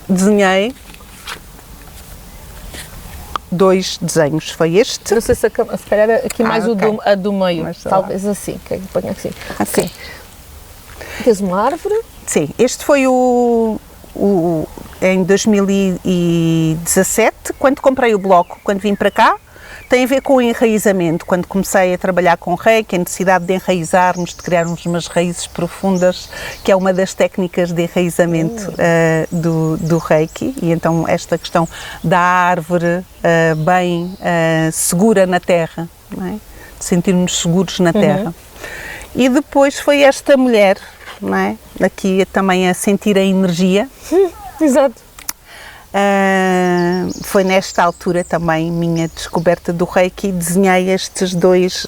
desenhei 2 desenhos. Foi este. Não sei se calhar aqui mais ok. a do meio. Mas, talvez assim. Que ponho assim. Assim. Tens uma árvore? Sim, este foi em 2017, quando comprei o bloco, quando vim para cá. Tem a ver com o enraizamento, quando comecei a trabalhar com Reiki, a necessidade de enraizarmos, de criarmos umas raízes profundas, que é uma das técnicas de enraizamento do Reiki, e então esta questão da árvore bem segura na terra, não é? De sentirmos seguros na terra. E depois foi esta mulher, não é? Aqui também a sentir a energia. Exato. Foi nesta altura também minha descoberta do Reiki, desenhei estes dois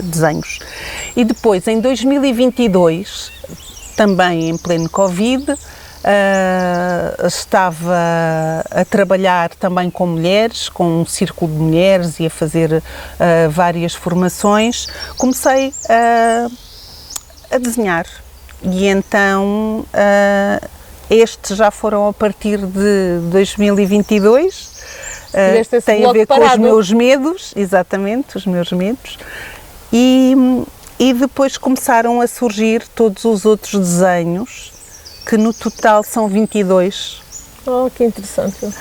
desenhos. E depois, em 2022, também em pleno Covid, estava a trabalhar também com mulheres, com um círculo de mulheres e a fazer várias formações. Comecei a desenhar e então estes já foram a partir de 2022, tem a ver com os meus medos, exatamente, os meus medos, e depois começaram a surgir todos os outros desenhos, que no total são 22. Oh, que interessante.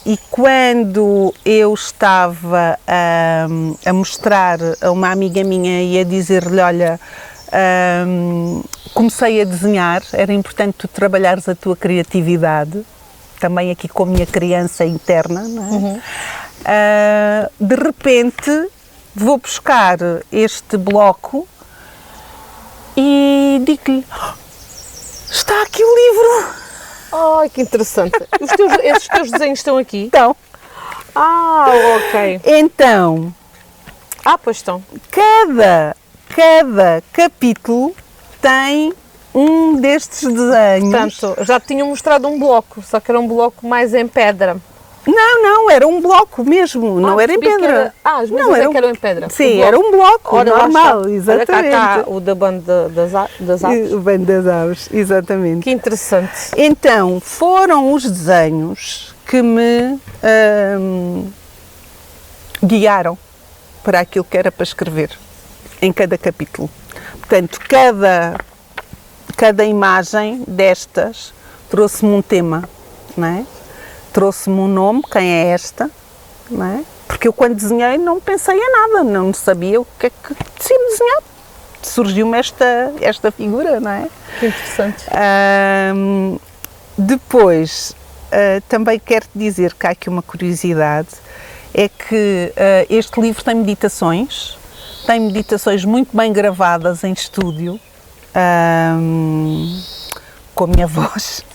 E quando eu estava a mostrar a uma amiga minha e a dizer-lhe, olha, comecei a desenhar, era importante tu trabalhares a tua criatividade, também aqui com a minha criança interna, não é? De repente vou buscar este bloco e digo-lhe, está aqui o livro! Ai, que interessante. Esses teus desenhos estão aqui? Então. Ok. Então. Pois estão. Cada capítulo tem um destes desenhos. Portanto, já te tinham mostrado um bloco, só que era um bloco mais em pedra. Não, era um bloco mesmo, não era em pedra. Os meus que eram em pedra. Sim, era um bloco normal, exatamente. Olha cá o da banda das aves. O bando das aves, exatamente. Que interessante. Então, foram os desenhos que me guiaram para aquilo que era para escrever em cada capítulo. Portanto, cada imagem destas trouxe-me um tema, não é? Trouxe-me um nome, quem é esta, não é? Porque eu quando desenhei não pensei em nada, não sabia o que é que decidi desenhar. Surgiu-me esta figura, não é? Que interessante. Depois, também quero-te dizer que há aqui uma curiosidade, é que este livro tem meditações muito bem gravadas em estúdio, com a minha voz.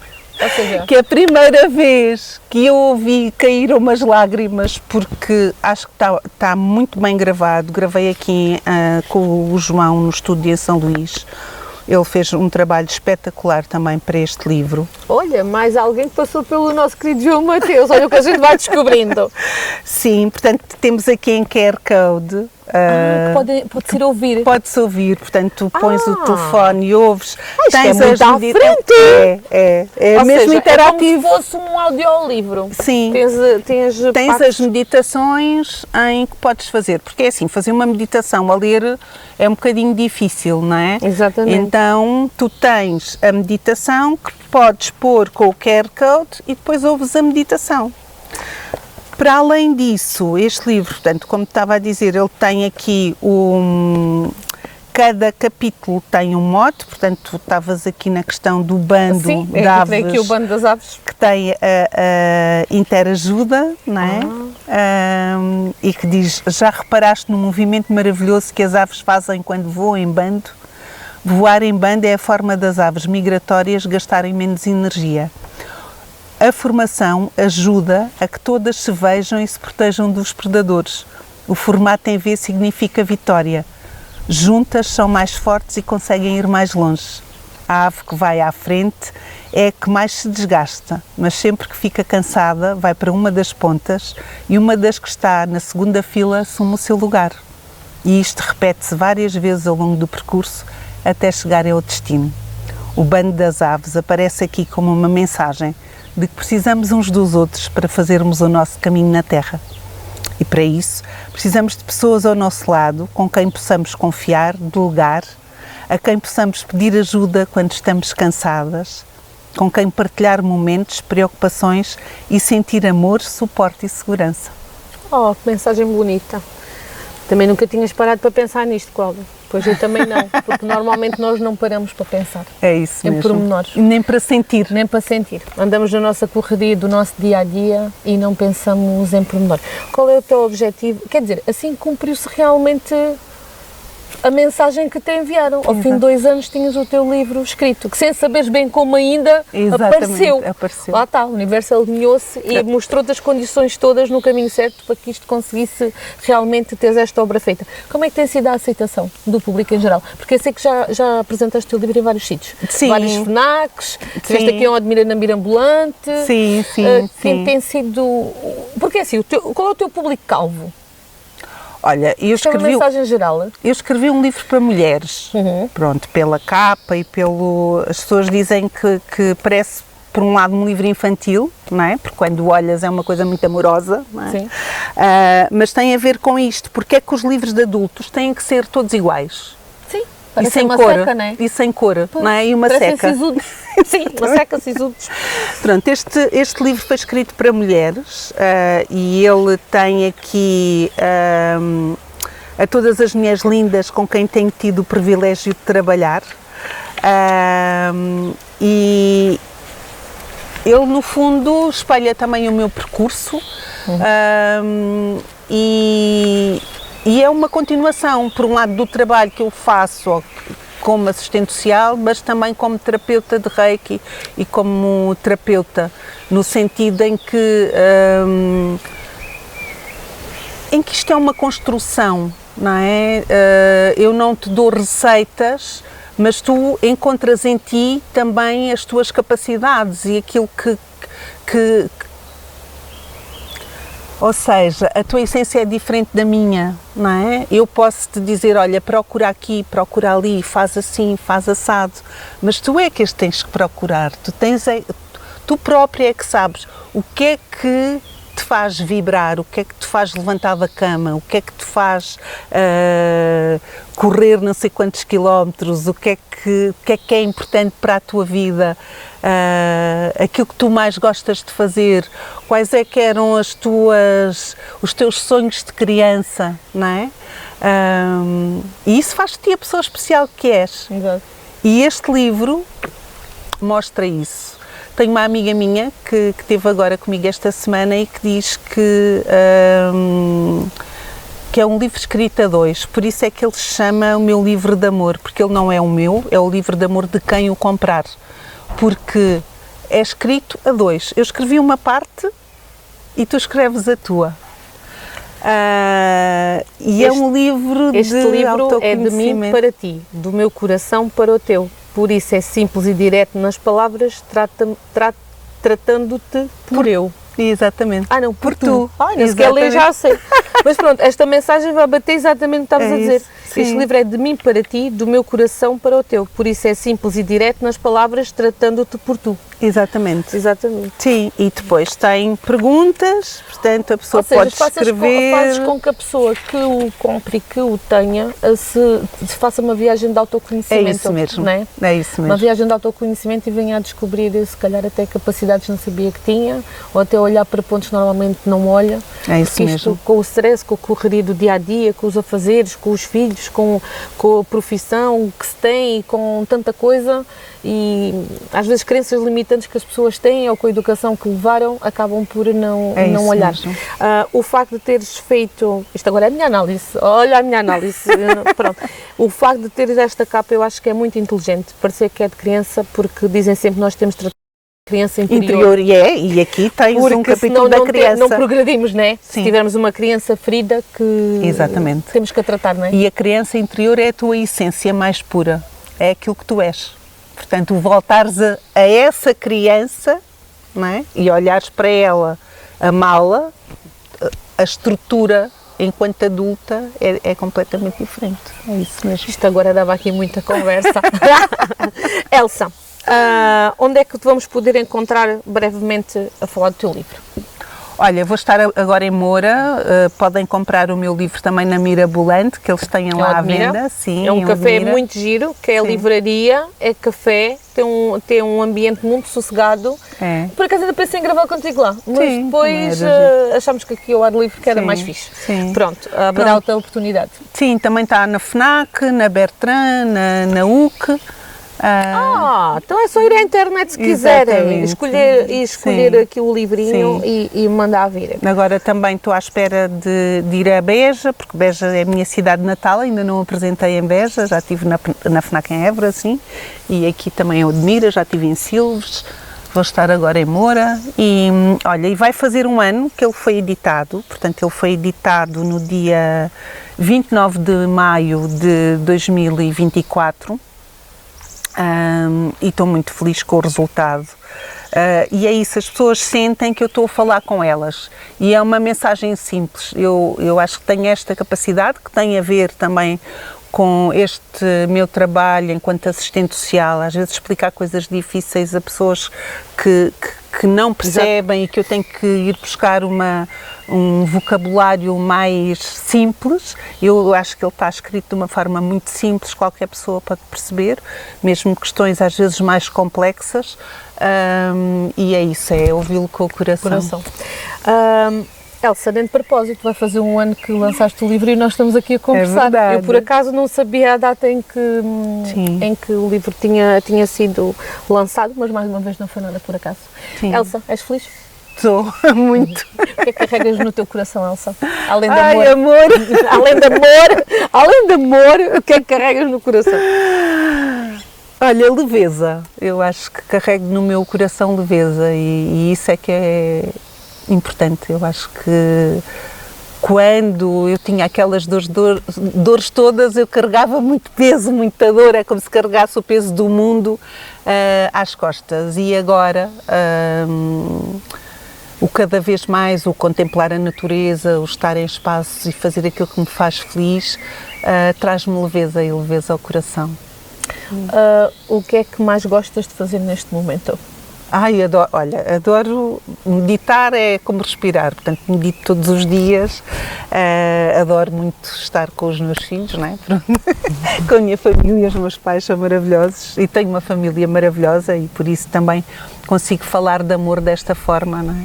Ou seja, Que a primeira vez que eu ouvi caíram umas lágrimas, porque acho que está muito bem gravado. Gravei aqui com o João no estúdio em São Luís. Ele fez um trabalho espetacular também para este livro. olha, mais alguém que passou pelo nosso querido João Mateus. Olha o que a gente vai descobrindo. Sim, portanto, temos aqui em QR Code. Pode-se ouvir. Pode-se ouvir, portanto, tu pões o telefone e ouves. Isto é muito à frente! É Ou mesmo seja, interativo. É como se fosse um audiolivro. Sim. Tens as meditações em que podes fazer, porque é assim, fazer uma meditação a ler é um bocadinho difícil, não é? Exatamente. Então, tu tens a meditação que podes pôr com o QR Code e depois ouves a meditação. Para além disso, este livro, portanto, como estava a dizer, ele tem aqui Cada capítulo tem um mote, portanto, tu estavas aqui na questão do bando de aves, aqui o bando das aves, que tem a interajuda, não é? E que diz, já reparaste no movimento maravilhoso que as aves fazem quando voam em bando? Voar em bando é a forma das aves migratórias gastarem menos energia. A formação ajuda a que todas se vejam e se protejam dos predadores. O formato em V significa vitória. Juntas são mais fortes e conseguem ir mais longe. A ave que vai à frente é a que mais se desgasta, mas sempre que fica cansada vai para uma das pontas e uma das que está na segunda fila assume o seu lugar. E isto repete-se várias vezes ao longo do percurso até chegarem ao destino. O bando das aves aparece aqui como uma mensagem de que precisamos uns dos outros para fazermos o nosso caminho na Terra. E para isso, precisamos de pessoas ao nosso lado, com quem possamos confiar, delegar, a quem possamos pedir ajuda quando estamos cansadas, com quem partilhar momentos, preocupações e sentir amor, suporte e segurança. Oh, que mensagem bonita. Também nunca tinhas parado para pensar nisto, Cláudia. Pois eu também não, porque normalmente nós não paramos para pensar. É isso mesmo. Em pormenores. Nem para sentir. Nem para sentir. Andamos na nossa correria do nosso dia-a-dia e não pensamos em pormenores. Qual é o teu objetivo? Quer dizer, assim cumpriu-se realmente a mensagem que te enviaram. Ao fim de 2 anos tinhas o teu livro escrito, que sem saberes bem como ainda apareceu. Lá está, o universo alinhou-se e mostrou-te as condições todas no caminho certo para que isto conseguisse realmente ter esta obra feita. Como é que tem sido a aceitação do público em geral? Porque eu sei que já apresentaste o teu livro em vários sítios. Sim. Vários FNACs, tiveste aqui um Admira na Mirambulante. Sim. Tem sido... Porque assim, qual é o teu público calvo? Olha, eu escrevi, uma mensagem geral. Eu escrevi um livro para mulheres, pronto, pela capa e pelo... As pessoas dizem que parece, por um lado, um livro infantil, não é? Porque quando olhas é uma coisa muito amorosa, não é? Sim. Mas tem a ver com isto, porque é que os livros de adultos têm que ser todos iguais? Sim. E sem uma cor, seca, não é? E sem cor, não é? E uma seca. Sisudos. Sim, uma seca, sisudos. Pronto, este livro foi escrito para mulheres e ele tem aqui a todas as mulheres lindas com quem tenho tido o privilégio de trabalhar e ele, no fundo, espelha também o meu percurso e é uma continuação, por um lado, do trabalho que eu faço como assistente social, mas também como terapeuta de Reiki e como terapeuta, no sentido em que isto é uma construção, não é? Eu não te dou receitas, mas tu encontras em ti também as tuas capacidades e aquilo que ou seja, a tua essência é diferente da minha, não é? Eu posso te dizer, olha, procura aqui, procura ali, faz assim, faz assado, mas tu é que as tens que procurar, tu própria é que sabes o que é que te faz vibrar, o que é que te faz levantar da cama, o que é que te faz correr não sei quantos quilómetros, o que é importante para a tua vida, aquilo que tu mais gostas de fazer, quais é que eram os teus sonhos de criança, não é? E isso faz de ti a pessoa especial que és. Exato. E este livro mostra isso. Tenho uma amiga minha que esteve agora comigo esta semana e que diz que é um livro escrito a 2, por isso é que ele se chama o meu livro de amor, porque ele não é o meu, é o livro de amor de quem o comprar, porque é escrito a 2. Eu escrevi uma parte e tu escreves a tua. E é um livro de autoconhecimento. Este livro é de mim para ti, do meu coração para o teu. Por isso é simples e direto nas palavras, tratando-te por eu. Exatamente. Não, por tu. Não se quer ler, já sei. Mas pronto, esta mensagem vai bater exatamente o que estavas a dizer. Sim. Este livro é de mim para ti, do meu coração para o teu. Por isso é simples e direto nas palavras, tratando-te por tu. Exatamente. Exatamente. Sim, e depois tem perguntas, portanto a pessoa pode escrever. Fazes com que a pessoa que o compre e que o tenha se faça uma viagem de autoconhecimento. É isso mesmo. Não é? É isso mesmo. Uma viagem de autoconhecimento e venha a descobrir, se calhar, até capacidades que não sabia que tinha, ou até olhar para pontos que normalmente não olha. É isso mesmo. Com o stress, com a correria do dia a dia, com os afazeres, com os filhos, preocupados com a profissão que se tem e com tanta coisa, e às vezes crenças limitantes que as pessoas têm ou com a educação que levaram acabam por não olhar. O facto de teres feito, isto agora é a minha análise, olha a minha análise, pronto. O facto de teres esta capa eu acho que é muito inteligente, parecer que é de criança, porque dizem sempre que nós temos de tratar a criança interior. E aqui tens um capítulo da criança. Não progredimos, não é? Sim. Se tivermos uma criança ferida que exatamente, temos que a tratar, não é? E a criança interior é a tua essência mais pura, é aquilo que tu és. Portanto, voltares a essa criança, não é? E olhares para ela, amá-la, a estrutura enquanto adulta é completamente diferente. É isso mesmo. Isto agora dava aqui muita conversa. Elsa, onde é que te vamos poder encontrar brevemente a falar do teu livro? Olha, vou estar agora em Moura, podem comprar o meu livro também na Mirabolante, que eles têm lá à venda. Sim, é um café muito giro, que é a livraria, é café, tem um ambiente muito sossegado. É. Por acaso ainda pensei em gravar contigo lá, mas sim, depois achámos que aqui ao ar livre que era mais fixe. Sim. Pronto, haverá outra oportunidade. Sim, também está na FNAC, na Bertrand, na UC. Então é só ir à internet se quiserem, escolher aqui o livrinho e mandar vir. Agora também estou à espera de ir a Beja, porque Beja é a minha cidade natal, ainda não apresentei em Beja, já estive na FNAC em Évora, sim, e aqui também em Odmira, já estive em Silves, vou estar agora em Moura e, olha, e vai fazer um ano que ele foi editado, portanto ele foi editado no dia 29 de maio de 2024, e estou muito feliz com o resultado. E é isso, as pessoas sentem que eu estou a falar com elas e é uma mensagem simples. Eu acho que tenho esta capacidade, que tem a ver também com este meu trabalho enquanto assistente social, às vezes explicar coisas difíceis a pessoas que não percebem. Exato. E que eu tenho que ir buscar um vocabulário mais simples. Eu acho que ele está escrito de uma forma muito simples, qualquer pessoa pode perceber, mesmo questões às vezes mais complexas, e é isso, é ouvi-lo com o coração. Elsa, nem de propósito, vai fazer um ano que lançaste o livro e nós estamos aqui a conversar. É verdade. Eu, por acaso, não sabia a data em que o livro tinha sido lançado, mas mais uma vez não foi nada por acaso. Sim. Elsa, és feliz? Estou, muito. O que é que carregas no teu coração, Elsa? Além de amor. Além de amor, o que é que carregas no coração? Olha, leveza. Eu acho que carrego no meu coração leveza e isso é que é importante. Eu acho que quando eu tinha aquelas dores todas, eu carregava muito peso, muita dor, é como se carregasse o peso do mundo às costas. E agora, o cada vez mais, o contemplar a natureza, o estar em espaços e fazer aquilo que me faz feliz, traz-me leveza e leveza ao coração. O que é que mais gostas de fazer neste momento? Adoro meditar, é como respirar, portanto medito todos os dias, adoro muito estar com os meus filhos, não é? Com a minha família, os meus pais são maravilhosos e tenho uma família maravilhosa e por isso também consigo falar de amor desta forma, não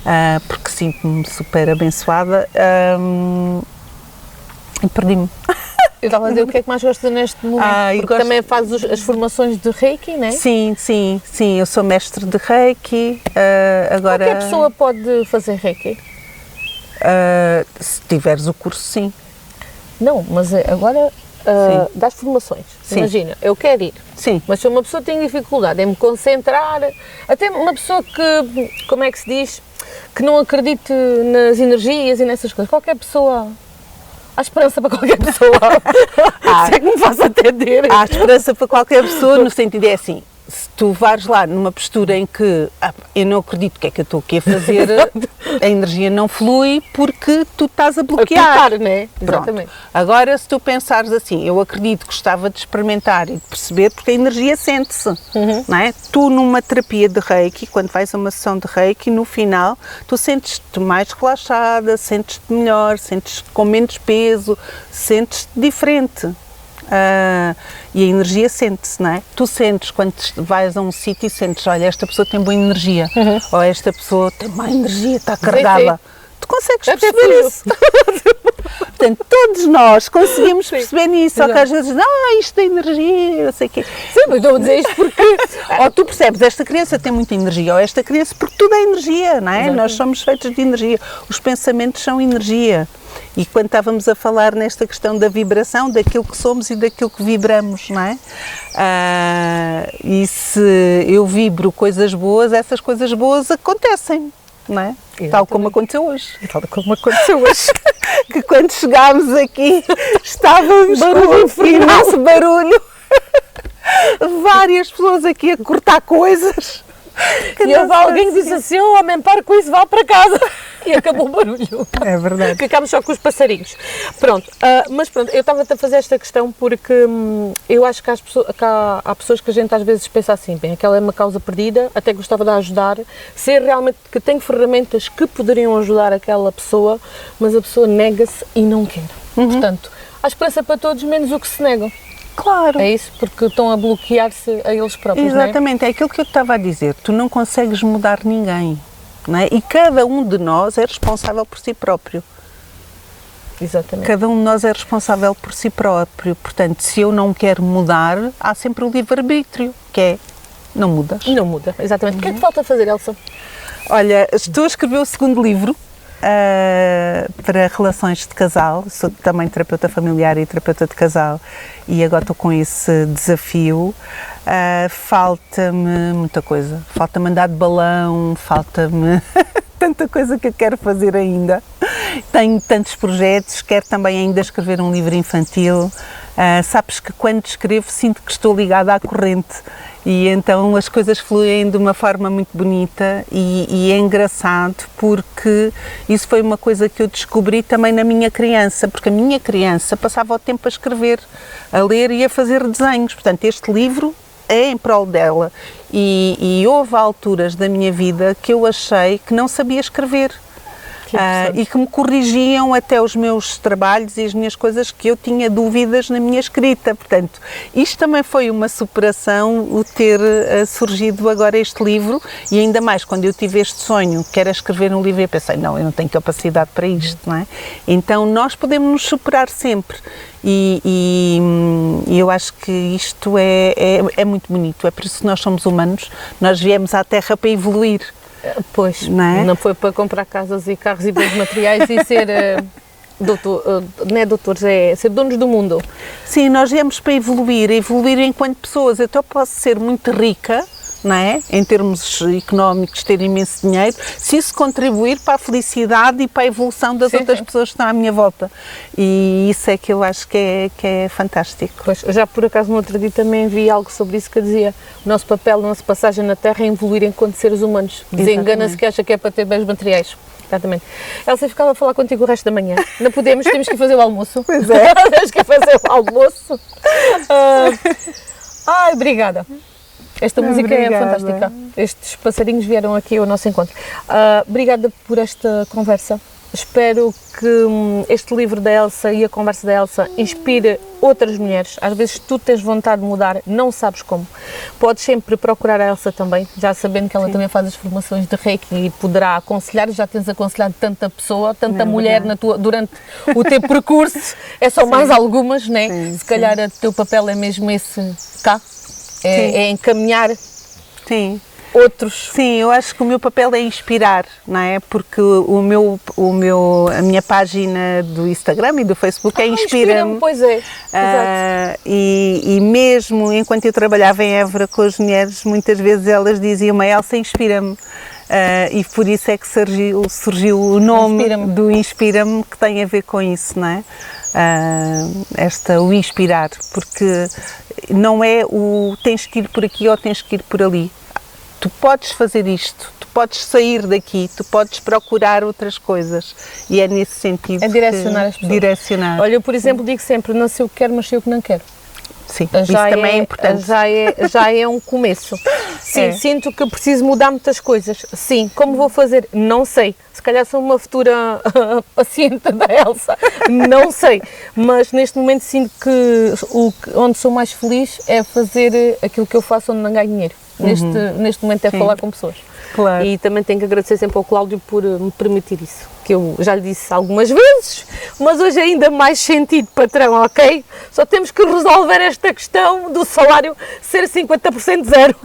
é? Porque sinto-me super abençoada e perdi-me. Eu estava a dizer o que é que mais gostas neste momento, porque também fazes as formações de Reiki, não é? Sim, eu sou mestre de Reiki. Agora, qualquer pessoa pode fazer Reiki? Se tiveres o curso, sim. Não, mas agora das formações. Sim. Imagina, eu quero ir, sim. Mas se uma pessoa tem dificuldade em me concentrar, até uma pessoa que, como é que se diz, que não acredite nas energias e nessas coisas, qualquer pessoa... Há esperança para qualquer pessoa. Se é que me faço entender. Há esperança para qualquer pessoa, no sentido é assim, se tu vais lá numa postura em que eu não acredito o que é que eu estou aqui a fazer, a energia não flui porque tu estás a bloquear. A né? Exatamente. Agora, se tu pensares assim, eu acredito que gostava de experimentar e de perceber, porque a energia sente-se, não é? Tu numa terapia de Reiki, quando vais a uma sessão de Reiki, no final, tu sentes-te mais relaxada, sentes-te melhor, sentes-te com menos peso, sentes-te diferente. E a energia sente-se, não é? Tu sentes quando vais a um sítio e sentes, olha, esta pessoa tem boa energia, ou esta pessoa tem má energia, está carregada. Tu consegues perceber isso. Portanto, todos nós conseguimos perceber nisso, só que Exato. às vezes, não, isto é energia, não sei o quê. Sim, mas estou a dizer isto porque... Ou tu percebes, esta criança tem muita energia, ou esta criança, porque tudo é energia, não é? Exato. Nós somos feitos de energia, os pensamentos são energia. E quando estávamos a falar nesta questão da vibração, daquilo que somos e daquilo que vibramos, não é? E se eu vibro coisas boas, essas coisas boas acontecem, não é? Exatamente. Tal como aconteceu hoje. Tal como aconteceu hoje. Que quando chegámos aqui estávamos Barulho com imenso barulho. Várias pessoas aqui a cortar coisas. E houve alguém que disse assim, oh, homem, para com isso, vá para casa. E acabou o barulho. É verdade. Ficámos só com os passarinhos. Pronto, mas pronto, eu estava a fazer esta questão porque eu acho que, há pessoas que a gente às vezes pensa assim, bem, aquela é uma causa perdida, até gostava de ajudar, ser realmente que tem ferramentas que poderiam ajudar aquela pessoa, mas a pessoa nega-se e não quer. Portanto, há esperança para todos, menos o que se negam. Claro. É isso, porque estão a bloquear-se a eles próprios, Exatamente, é aquilo que eu te estava a dizer. Tu não consegues mudar ninguém, não é? E cada um de nós é responsável por si próprio. não é? Exatamente. Cada um de nós é responsável por si próprio. Portanto, se eu não quero mudar, há sempre o livre-arbítrio, que é, não mudas. Não muda, exatamente. O que é que falta fazer, Elsa? Olha, estou a escrever o segundo livro para relações de casal. Sou também terapeuta familiar e terapeuta de casal e agora estou com esse desafio. Falta-me muita coisa. Falta-me andar de balão, falta-me tanta coisa que eu quero fazer ainda. Tenho tantos projetos, quero também ainda escrever um livro infantil. Sabes que quando escrevo sinto que estou ligada à corrente e então as coisas fluem de uma forma muito bonita e é engraçado porque isso foi uma coisa que eu descobri também na minha criança, porque a minha criança passava o tempo a escrever, a ler e a fazer desenhos. Portanto, este livro é em prol dela e houve alturas da minha vida que eu achei que não sabia escrever. E que me corrigiam até os meus trabalhos e as minhas coisas que eu tinha dúvidas na minha escrita. Portanto, isto também foi uma superação, o ter surgido agora este livro e ainda mais quando eu tive este sonho, que era escrever um livro, eu pensei, não, eu não tenho capacidade para isto, não é? Então, nós podemos nos superar sempre e eu acho que isto é muito bonito, é por isso que nós somos humanos, nós viemos à Terra para evoluir. Pois, Não foi para comprar casas e carros e bens materiais e ser doutor, não é doutores, é ser donos do mundo. Sim, nós viemos para evoluir enquanto pessoas. Eu até posso ser muito rica, não é? Em termos económicos, ter imenso dinheiro, se isso contribuir para a felicidade e para a evolução das outras pessoas que estão à minha volta. E isso é que eu acho que é fantástico. Pois, já por acaso no outro dia também vi algo sobre isso que dizia o nosso papel, a nossa passagem na Terra é evoluir enquanto seres humanos. Desengana-se que acha que é para ter bens materiais. Exatamente. Elsa, ficava a falar contigo o resto da manhã. Não podemos, temos que ir fazer o almoço. Pois é. Temos que ir fazer o almoço. Ai, obrigada. Esta música é fantástica. Estes passarinhos vieram aqui ao nosso encontro. Obrigada por esta conversa. Espero que este livro da Elsa e a conversa da Elsa inspire outras mulheres. Às vezes tu tens vontade de mudar, não sabes como. Podes sempre procurar a Elsa também, já sabendo que ela também faz as formações de Reiki e poderá aconselhar. Já tens aconselhado tanta pessoa, tanta mulher durante o teu percurso. É só mais algumas, né? Se calhar o teu papel é mesmo esse cá. É encaminhar outros. Sim, eu acho que o meu papel é inspirar, não é? Porque a minha página do Instagram e do Facebook é Inspira-me. Pois é, exato. E mesmo enquanto eu trabalhava em Évora com as mulheres, muitas vezes elas diziam-me, Elsa, inspira-me. E por isso é que surgiu o nome do Inspira-me, que tem a ver com isso, não é? O inspirar, porque não é o tens que ir por aqui ou tens que ir por ali. Tu podes fazer isto, tu podes sair daqui, tu podes procurar outras coisas e é nesse sentido. É direcionar as pessoas. Direcionar. Olha, eu, por exemplo, digo sempre, não sei o que quero, mas sei o que não quero. Sim, isso também é importante. Já é um começo. Sim, sinto que preciso mudar muitas coisas. Sim, como vou fazer? Não sei. Se calhar sou uma futura paciente da Elsa. Não sei. Mas neste momento sinto que onde sou mais feliz é fazer aquilo que eu faço onde não ganho dinheiro. neste momento é Sim. falar com pessoas. Claro. E também tenho que agradecer sempre ao Cláudio por me permitir isso, que eu já lhe disse algumas vezes, mas hoje ainda mais sentido, patrão, ok? Só temos que resolver esta questão do salário ser 50% zero.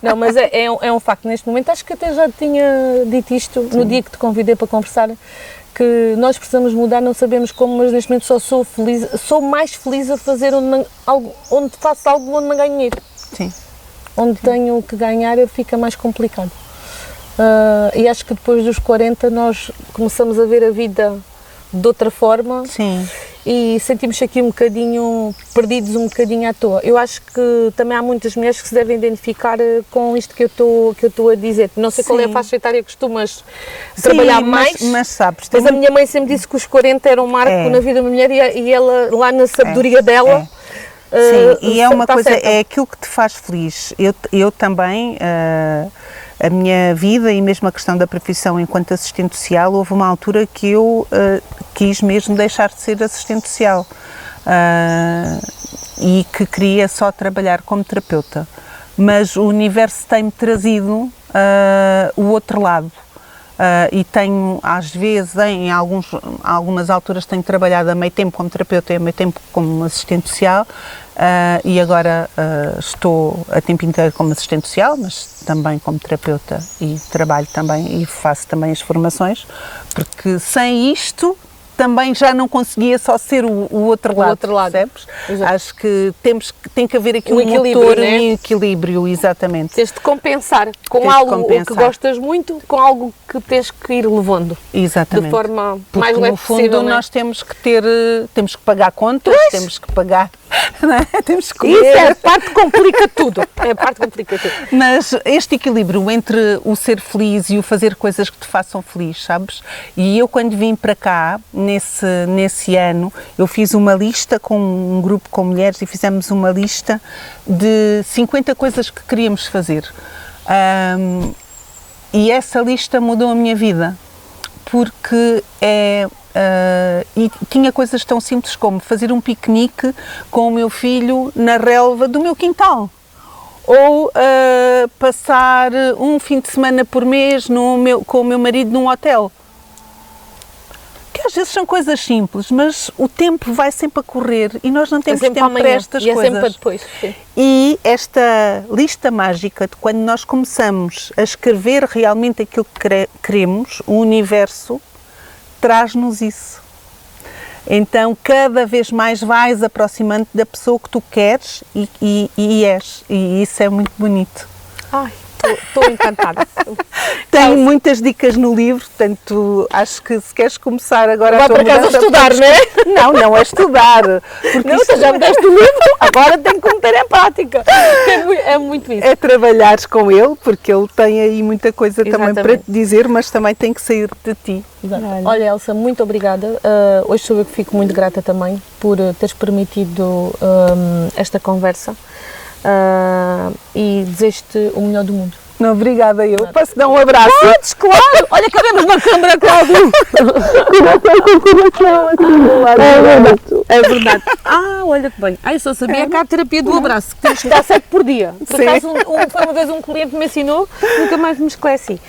Não, mas é um facto. Neste momento, acho que até já tinha dito isto no dia que te convidei para conversar, que nós precisamos mudar, não sabemos como, mas neste momento só sou feliz, sou mais feliz a fazer onde faço algo onde não ganho dinheiro. Sim. Onde tenho que ganhar fica mais complicado. E acho que depois dos 40 nós começamos a ver a vida de outra forma. Sim. E sentimos aqui um bocadinho perdidos, um bocadinho à toa. Eu acho que também há muitas mulheres que se devem identificar com isto que eu estou a dizer. Não sei qual é a faixa etária que costumas trabalhar mais, mas sabes... mas a minha mãe sempre disse que os 40 eram um marco na vida de uma mulher e ela, lá na sabedoria dela... Sim, e é uma coisa, certa. é aquilo que te faz feliz. Eu também, a minha vida e mesmo a questão da profissão enquanto assistente social, houve uma altura que eu quis mesmo deixar de ser assistente social e que queria só trabalhar como terapeuta. Mas o universo tem-me trazido o outro lado. E tenho, às vezes, em algumas alturas tenho trabalhado a meio tempo como terapeuta e a meio tempo como assistente social e agora estou a tempo inteiro como assistente social, mas também como terapeuta e trabalho também e faço também as formações, porque sem isto também já não conseguia só ser o outro lado, percebes? Exato. Acho que tem que haver aqui Um um equilíbrio, motor, né? um equilíbrio, exatamente. Tens de compensar com Tens de algo compensar. que gostas muito, com algo que tens que ir levando. Exatamente. De forma Porque mais leve no fundo possível, não é? nós temos que pagar contas, temos que pagar, não é? Temos que comer. Isso é a parte que complica tudo. É a parte que complica tudo. Mas este equilíbrio entre o ser feliz e o fazer coisas que te façam feliz, sabes? E eu quando vim para cá, nesse ano, eu fiz uma lista com um grupo com mulheres e fizemos uma lista de 50 coisas que queríamos fazer. E essa lista mudou a minha vida, porque e tinha coisas tão simples como fazer um piquenique com o meu filho na relva do meu quintal, ou passar um fim de semana por mês com o meu marido num hotel. Que às vezes são coisas simples, mas o tempo vai sempre a correr e nós não temos tempo para estas coisas. É sempre para depois. Sim. E esta lista mágica de quando nós começamos a escrever realmente aquilo que queremos, o universo traz-nos isso. Então, cada vez mais vais aproximando da pessoa que tu queres e és. E isso é muito bonito. Ai, estou encantada. Tenho muitas dicas no livro, portanto, acho que se queres começar agora Vai a tua para casa mudança, estudar, não é? Não é estudar. Porque Não, tu já me deste o livro, agora tenho que meter em prática. É muito isso. é trabalhares com ele, porque ele tem aí muita coisa também para Exatamente. te dizer, mas também tem que sair de ti. Exato. Olha, Elsa, muito obrigada. Hoje sou eu que fico muito grata também por teres permitido esta conversa e desejo-te o melhor do mundo. Não, obrigada eu. Posso dar um abraço? Podes, claro! Olha, cabemos na câmara, Cláudio! É verdade. Olha que bem. Eu só sabia que há a terapia do abraço, que temos que dar 7 por dia. Por Sim. acaso, foi uma vez um cliente que me ensinou, nunca mais me esclareci.